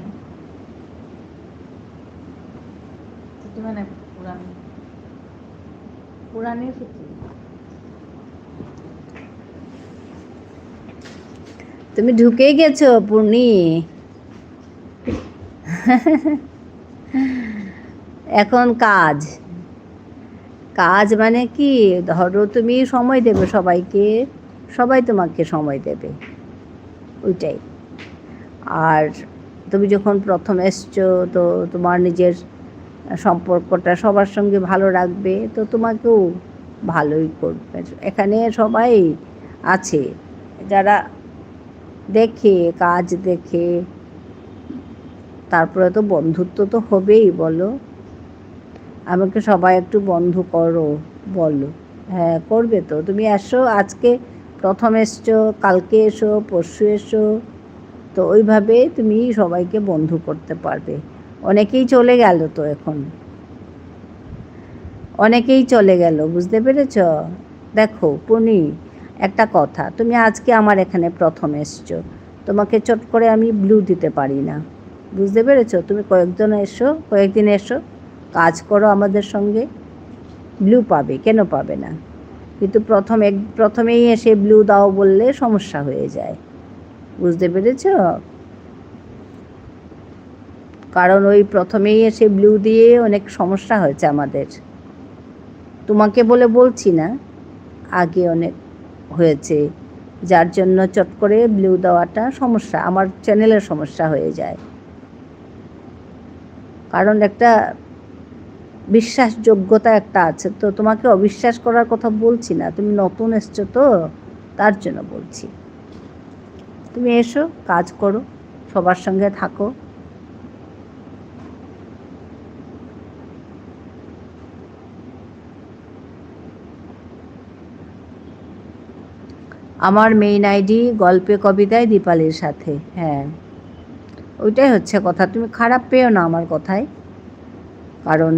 তুমি ঢুকেই গেছো পূর্ণি। এখন কাজ, কাজ মানে কি, ধরো তুমি সময় দেবে সবাইকে, সবাই তোমাকে সময় দেবে, ওইটাই। আর তুমি যখন প্রথম এসছো তো তোমার নিজের সম্পর্কটা সবার সঙ্গে ভালো রাখবে, তো তোমাকেও ভালোই করবে। এখানে সবাই আছে যারা দেখে, কাজ দেখে, তারপরে তো বন্ধুত্ব তো হবেই বলো। আমাকে সবাই একটু বন্ধু করো বলো। হ্যাঁ করবে তো। তুমি এসো, আজকে প্রথম এসছো, কালকে এসো, পরশু এসো, তো ওইভাবে তুমি সবাইকে বন্ধু করতে পারবে। অনেকেই চলে গেল তো, এখন অনেকেই চলে গেল, বুঝতে পেরেছ? দেখো পূর্ণি, একটা কথা, তুমি আজকে আমার এখানে প্রথম এসছো, তোমাকে চট করে আমি ব্লু দিতে পারি না, বুঝতে পেরেছো? তুমি কয়েকদিন এসো, কাজ করো আমাদের সঙ্গে, ব্লু পাবে, কেন পাবে না? কিন্তু প্রথমেই এসে ব্লু দাও বললে সমস্যা হয়ে যায়, বুঝতে পেরেছ? কারণ ওই প্রথমেই এসে ব্লু দিয়ে অনেক সমস্যা হয়েছে আমাদের, তোমাকে বলে বলছি না, আগে অনেক হয়েছে, যার জন্য চট করে ব্লু দেওয়াটা সমস্যা, আমার চ্যানেলের সমস্যা হয়ে যায়। কারণ একটা বিশ্বাসযোগ্যতা একটা আছে, তো তোমাকে অবিশ্বাস করার কথা বলছি না, তুমি নতুন এসছো তো, তার জন্য বলছি। তুমি এসো, কাজ করো, সবার সঙ্গে থাকো। আমার মেইন আইডি গল্পে কবিতায় দীপালির সাথে, হ্যাঁ ওইটাই হচ্ছে কথা, তুমি খারাপ পেও না আমার কথায়। কারণ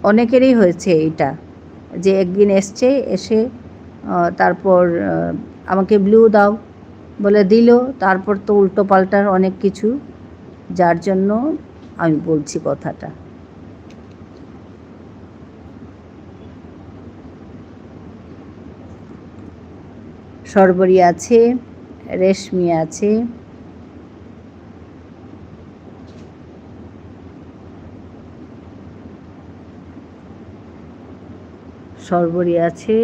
অনেকেরই হয়েছে এইটা, যে একদিন এসে তারপর আমাকে ব্লু দাও বলে দিল, তারপর তো উল্টো পাল্টার অনেক কিছু, যার জন্য আমি বলছি কথাটা। সর্বরী আছে, রেশমি আছে, সর্বরী আছে,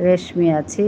রেশমি আছে,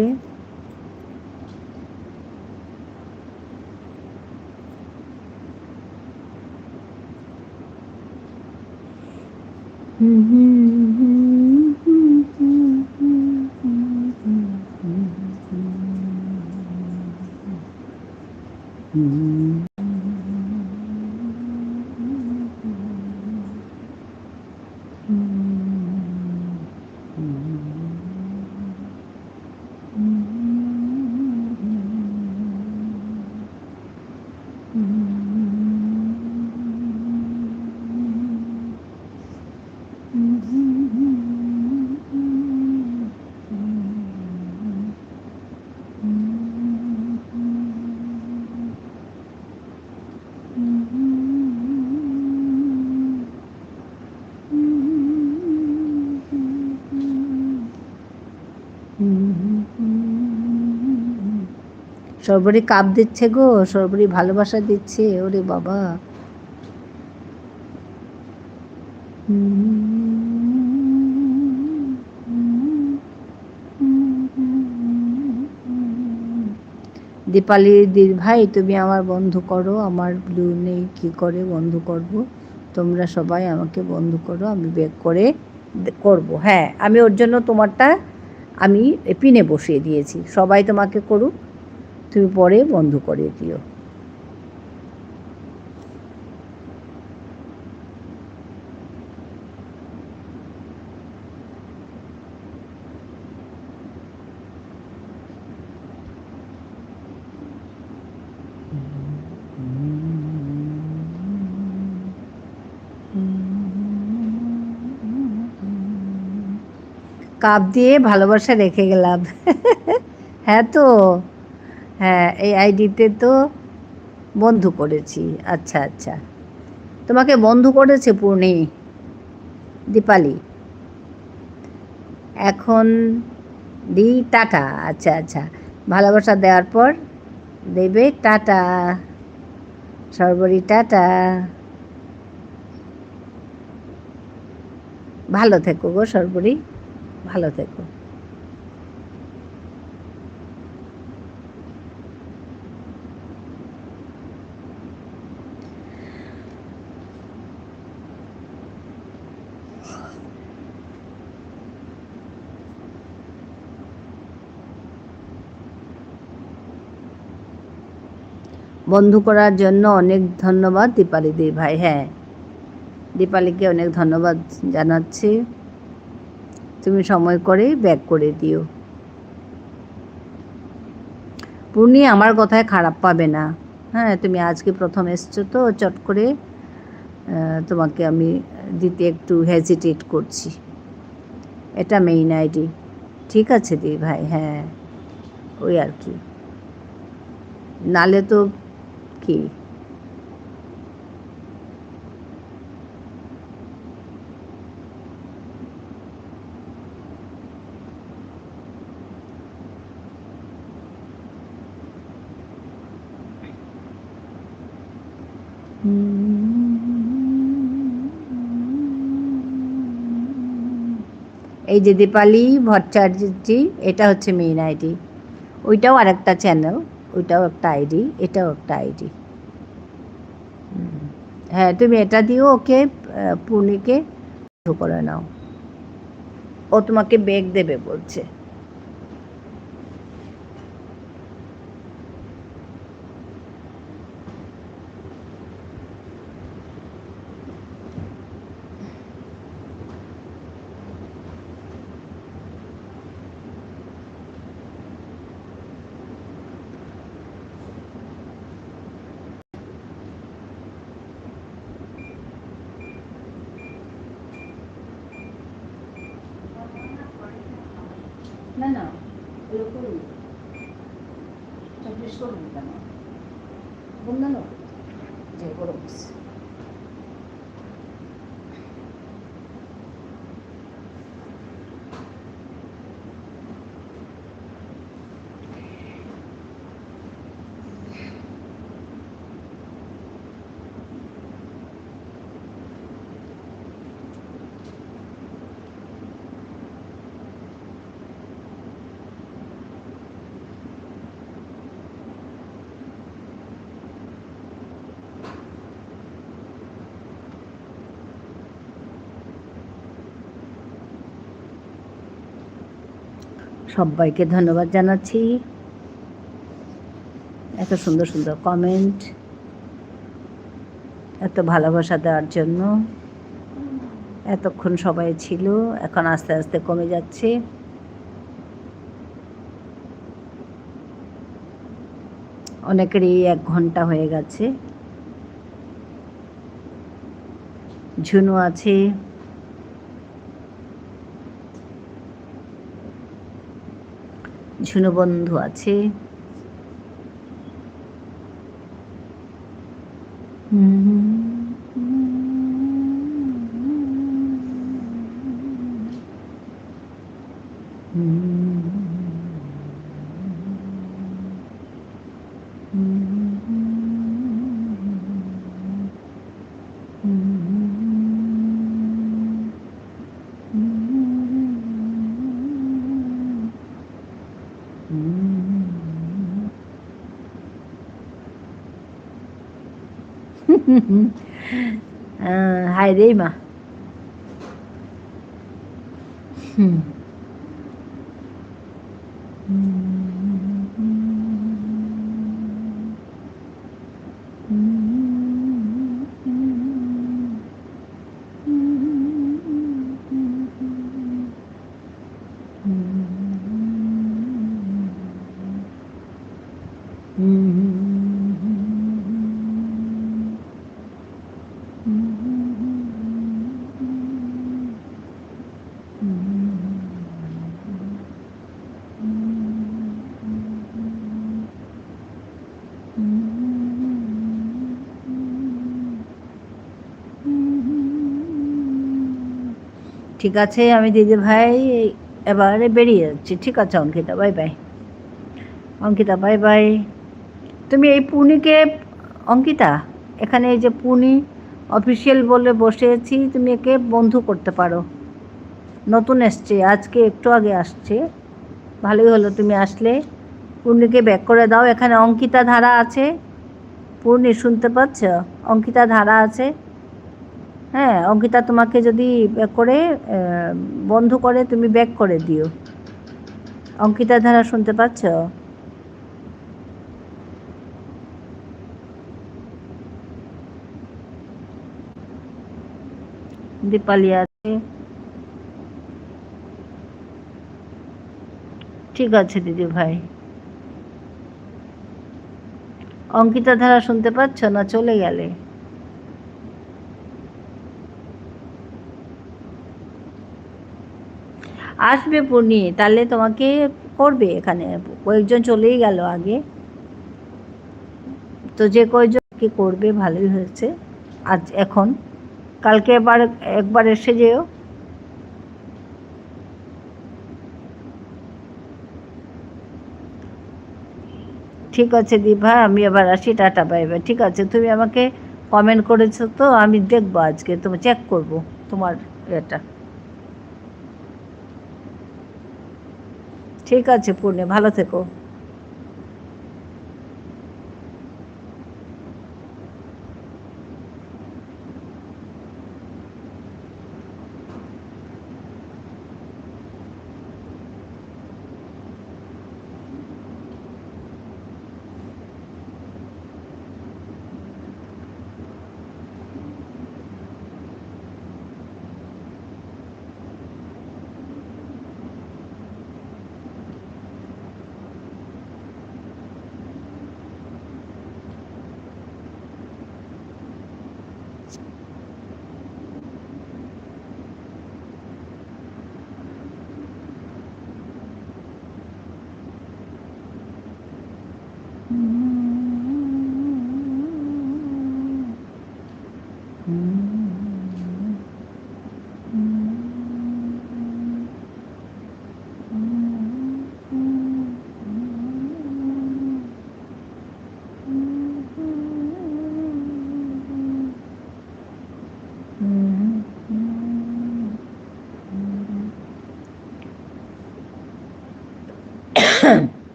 সর্বরী কাপ দিচ্ছে গো, সর্বরী ভালোবাসা দিচ্ছে, ওরে বাবা। দীপালির দিদি ভাই, তুমি আমার বন্ধু করো, আমার ব্লু নেই, কী করে বন্ধু করব? তোমরা সবাই আমাকে বন্ধু করো, আমি ব্যাক করে করব। হ্যাঁ, আমি ওর জন্য তোমারটা আমি পিনে বসিয়ে দিয়েছি, সবাই তোমাকে করুক, তুমি পরে বন্ধ করে দিও। কাপ দিয়ে ভালোবাসা রেখে গেলাম। হ্যাঁ তো, হ্যাঁ এই আইডিতে তো বন্ধু করেছি। আচ্ছা আচ্ছা, তোমাকে বন্ধু করেছে পূর্ণি, দীপালি। এখন দিই টাটা। আচ্ছা আচ্ছা, ভালোবাসা দেওয়ার পর দেবে টাটা। সর্বরী টাটা, ভালো থেকো গো সর্বরী, ভালো থেকো। বন্ধু করার জন্য অনেক ধন্যবাদ দীপালি দি ভাই। হ্যাঁ, দীপালিকে অনেক ধন্যবাদ জানাচ্ছি, তুমি সময় করে ব্যাক করে দিও। পূর্ণি আমার কথায় খারাপ পাবে না। হ্যাঁ, তুমি আজকে প্রথম এসছো তো চট করে তোমাকে আমি দিতে একটু হেজিটেট করছি। এটা মেইন আইডি। ঠিক আছে দি ভাই, হ্যাঁ ওই আর কি, নালে তো কি। এই যে দীপালি ভট্টাচার্যজি, এটা হচ্ছে মেইন আইডি। ওইটাও আরেকটা চ্যানেল, ওইটাও একটা আইডি, এটাও একটা আইডি। হ্যাঁ, তুমি এটা দিও ওকে, পূর্ণিকে করে নাও, ও তোমাকে বেগ দেবে বলছে। না না, এরকম 24 করুন কেন বললেন যে গরম। সবাইকে ধন্যবাদ জানাচ্ছি এত সুন্দর সুন্দর কমেন্ট, এত ভালোবাসা দেওয়ার জন্য। এতক্ষণ সবাই ছিল, এখন আস্তে আস্তে কমে যাচ্ছে। অনেকেরই 1 ঘন্টা হয়ে গেছে। ঝুনু আছে, ঝুনু বন্ধু আছে। হায় রে মা। ঠিক আছে, আমি দিদি ভাই এবারে বেরিয়ে যাচ্ছি। ঠিক আছে Ankita, bye bye. Ankita bye bye. তুমি এই পূর্ণিকে, অঙ্কিতা এখানে এই যে পূর্ণি অফিসিয়াল বলে বসেছি, তুমি একে বন্ধু করতে পারো। নতুন এসছে, আজকে একটু আগে আসছে, ভালোই হলো তুমি আসলে। পূর্ণিকে ব্যাক করে দাও। এখানে অঙ্কিতা ধারা আছে, পূর্ণি শুনতে পাচ্ছ? অঙ্কিতা ধারা আছে। হ্যাঁ, অঙ্কিতা তোমাকে যদি করে বন্ধ করে, তুমি ব্যাক করে দিও। অঙ্কিতা ধারা শুনতে পাচ্ছ? দীপালি আছে। ঠিক আছে দিদি ভাই। অঙ্কিতা ধারা শুনতে পাচ্ছ না চলে গেলে? আসবে পূর্ণি, তাহলে তোমাকে করবে। এখানে কয়েকজন চলেই গেল আগে, তো যে কয়েকজন কি করবে ভালোই হয়েছে। আজ এখন কালকে একবার এসে যেও। ঠিক আছে দীপা, আমি এবার আসি, টাটা বাই বাই। ঠিক আছে, তুমি আমাকে কমেন্ট করেছো তো, আমি দেখবো আজকে, তোমার চেক করব তোমার এটা। ঠিক আছে পূর্ণে, ভালো থেকো।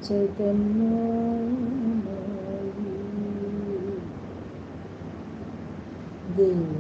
চৈতন্য দেব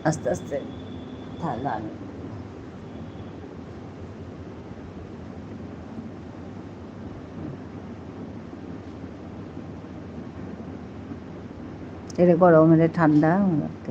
আস্তে আস্তে তাহলে আমি এটা গরম এটা ঠান্ডা রাখতে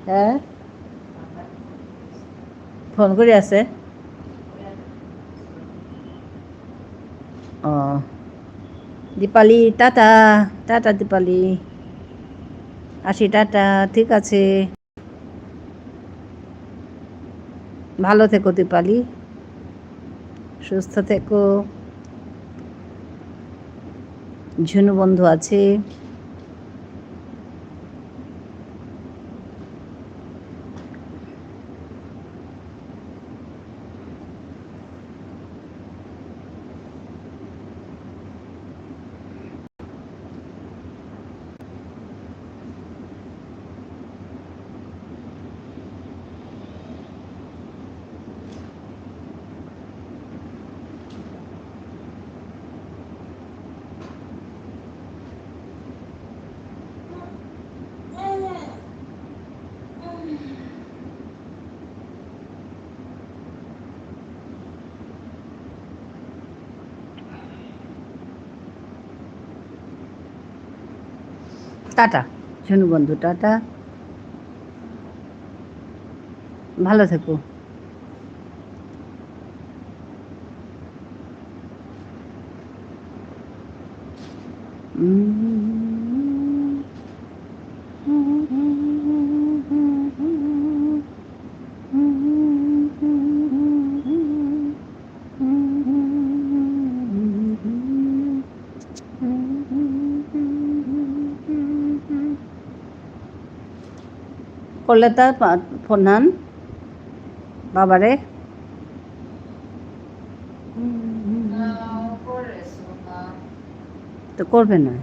হ্যাঁ ফোন করে আছে ও দীপালি টাটা টাটা দীপালি আসি টাটা ঠিক আছে ভালো থেকো দীপালি সুস্থ থেকো ঝুনু বন্ধু আছে টাটা ঝুনু বন্ধু টাটা ভালো থেকো করলে তার ফোন হান বাবারে তো করবে না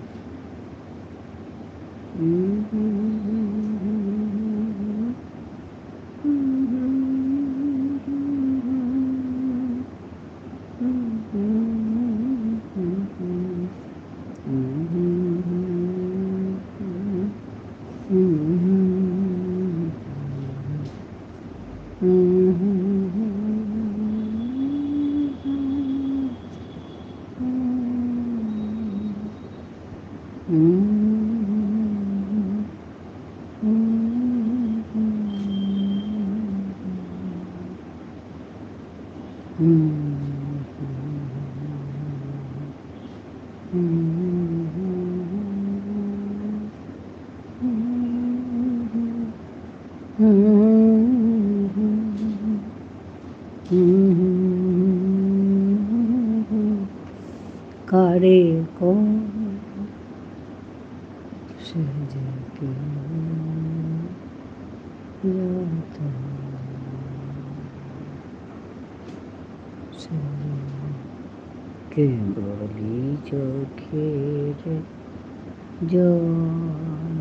করে কোন সে যে কি যত সে কে বলি চোখের জল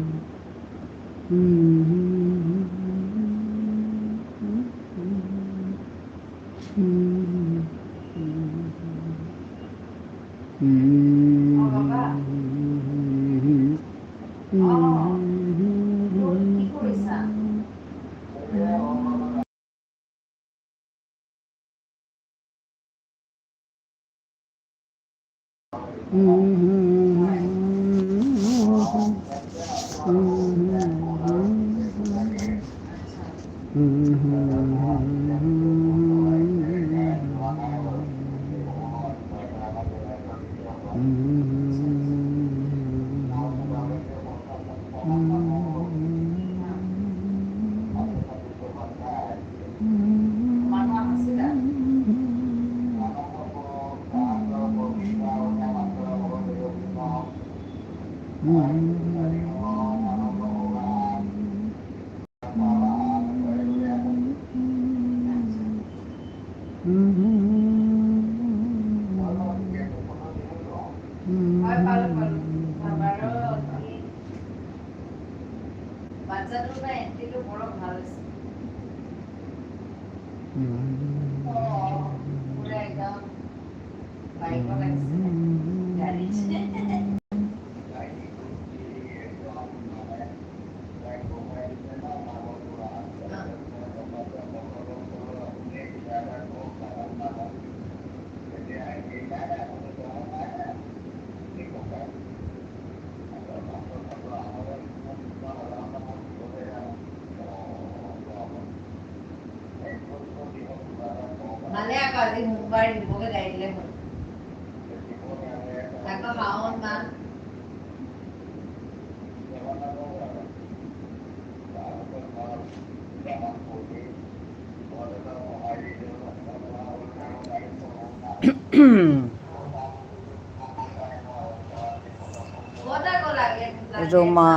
রোমা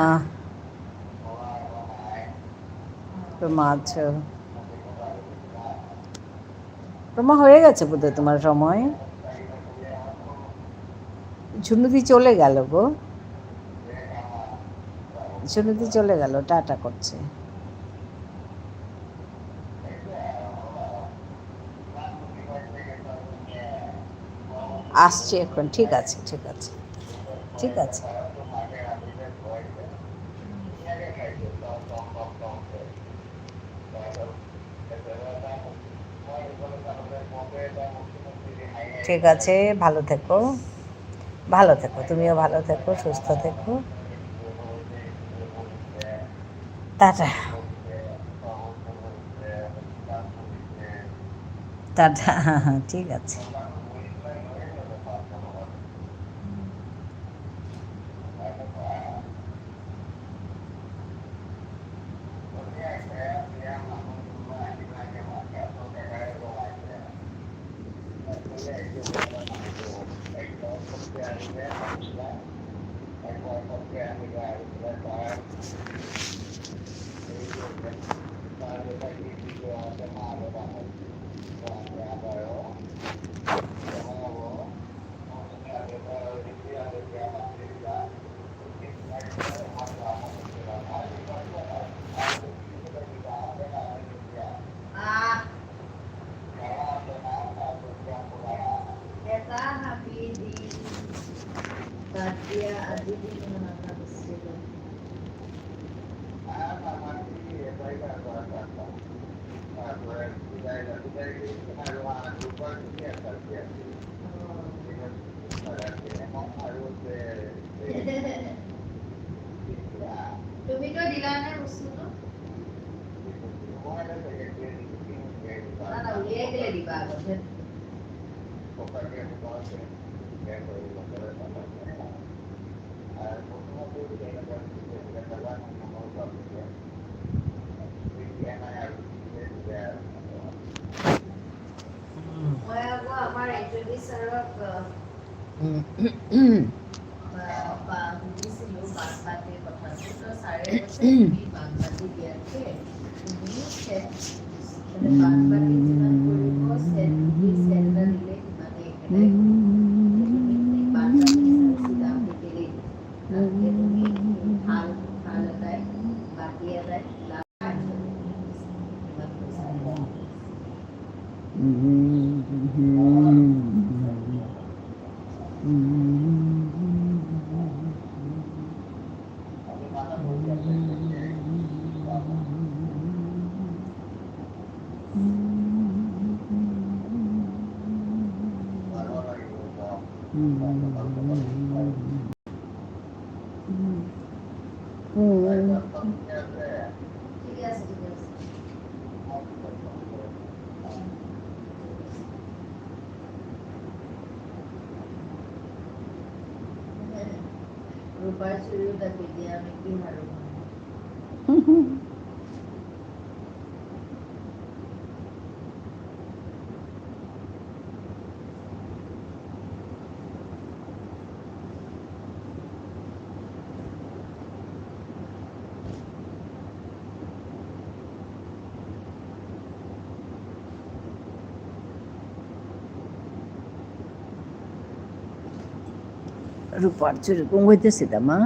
রোমা আছো? রোমা হয়ে গেছে বোধহয় তোমার সময়। ঝুনুদি চলে গেল গো, ঝুনুদি চলে গেল, টাটা করছে। আসছে এখন, ঠিক আছে ঠিক আছে ঠিক আছে। ঠিক আছে, ভালো থেকো, ভালো থেকো, তুমিও ভালো থেকো, সুস্থ থেকো, টাটা টাটা। ঠিক আছে। তুমিতো দিলা না বস্তুটো? না না, উলিয়াই দিলে দিবা আগতে। আমাৰ এইচঅডি ছাৰক সুধিছিলোঁ বানপানীৰ কথাটো, তো ছাৰে কৈছে তুমি বানপানী দিয়াতকে তুমি বানপানী যিমান কৰিব চেলটা দিলে সিমানেই একেটাই তুমি বানপানী চিধা নিদিলেই তাতকে তুমি ভাল ভাল এটাই বাতি এটাই লাভ ইমান পইচা ঠিক আছে ঠিক আছে রূপার চুরিটা পেয়ে আমি কি হারব রূপার চুরি কোন হইতেছে দামা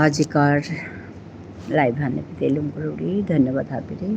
আজিকার লাইভ হানে তেলুম করি ধন্যবাদ হাবিরে।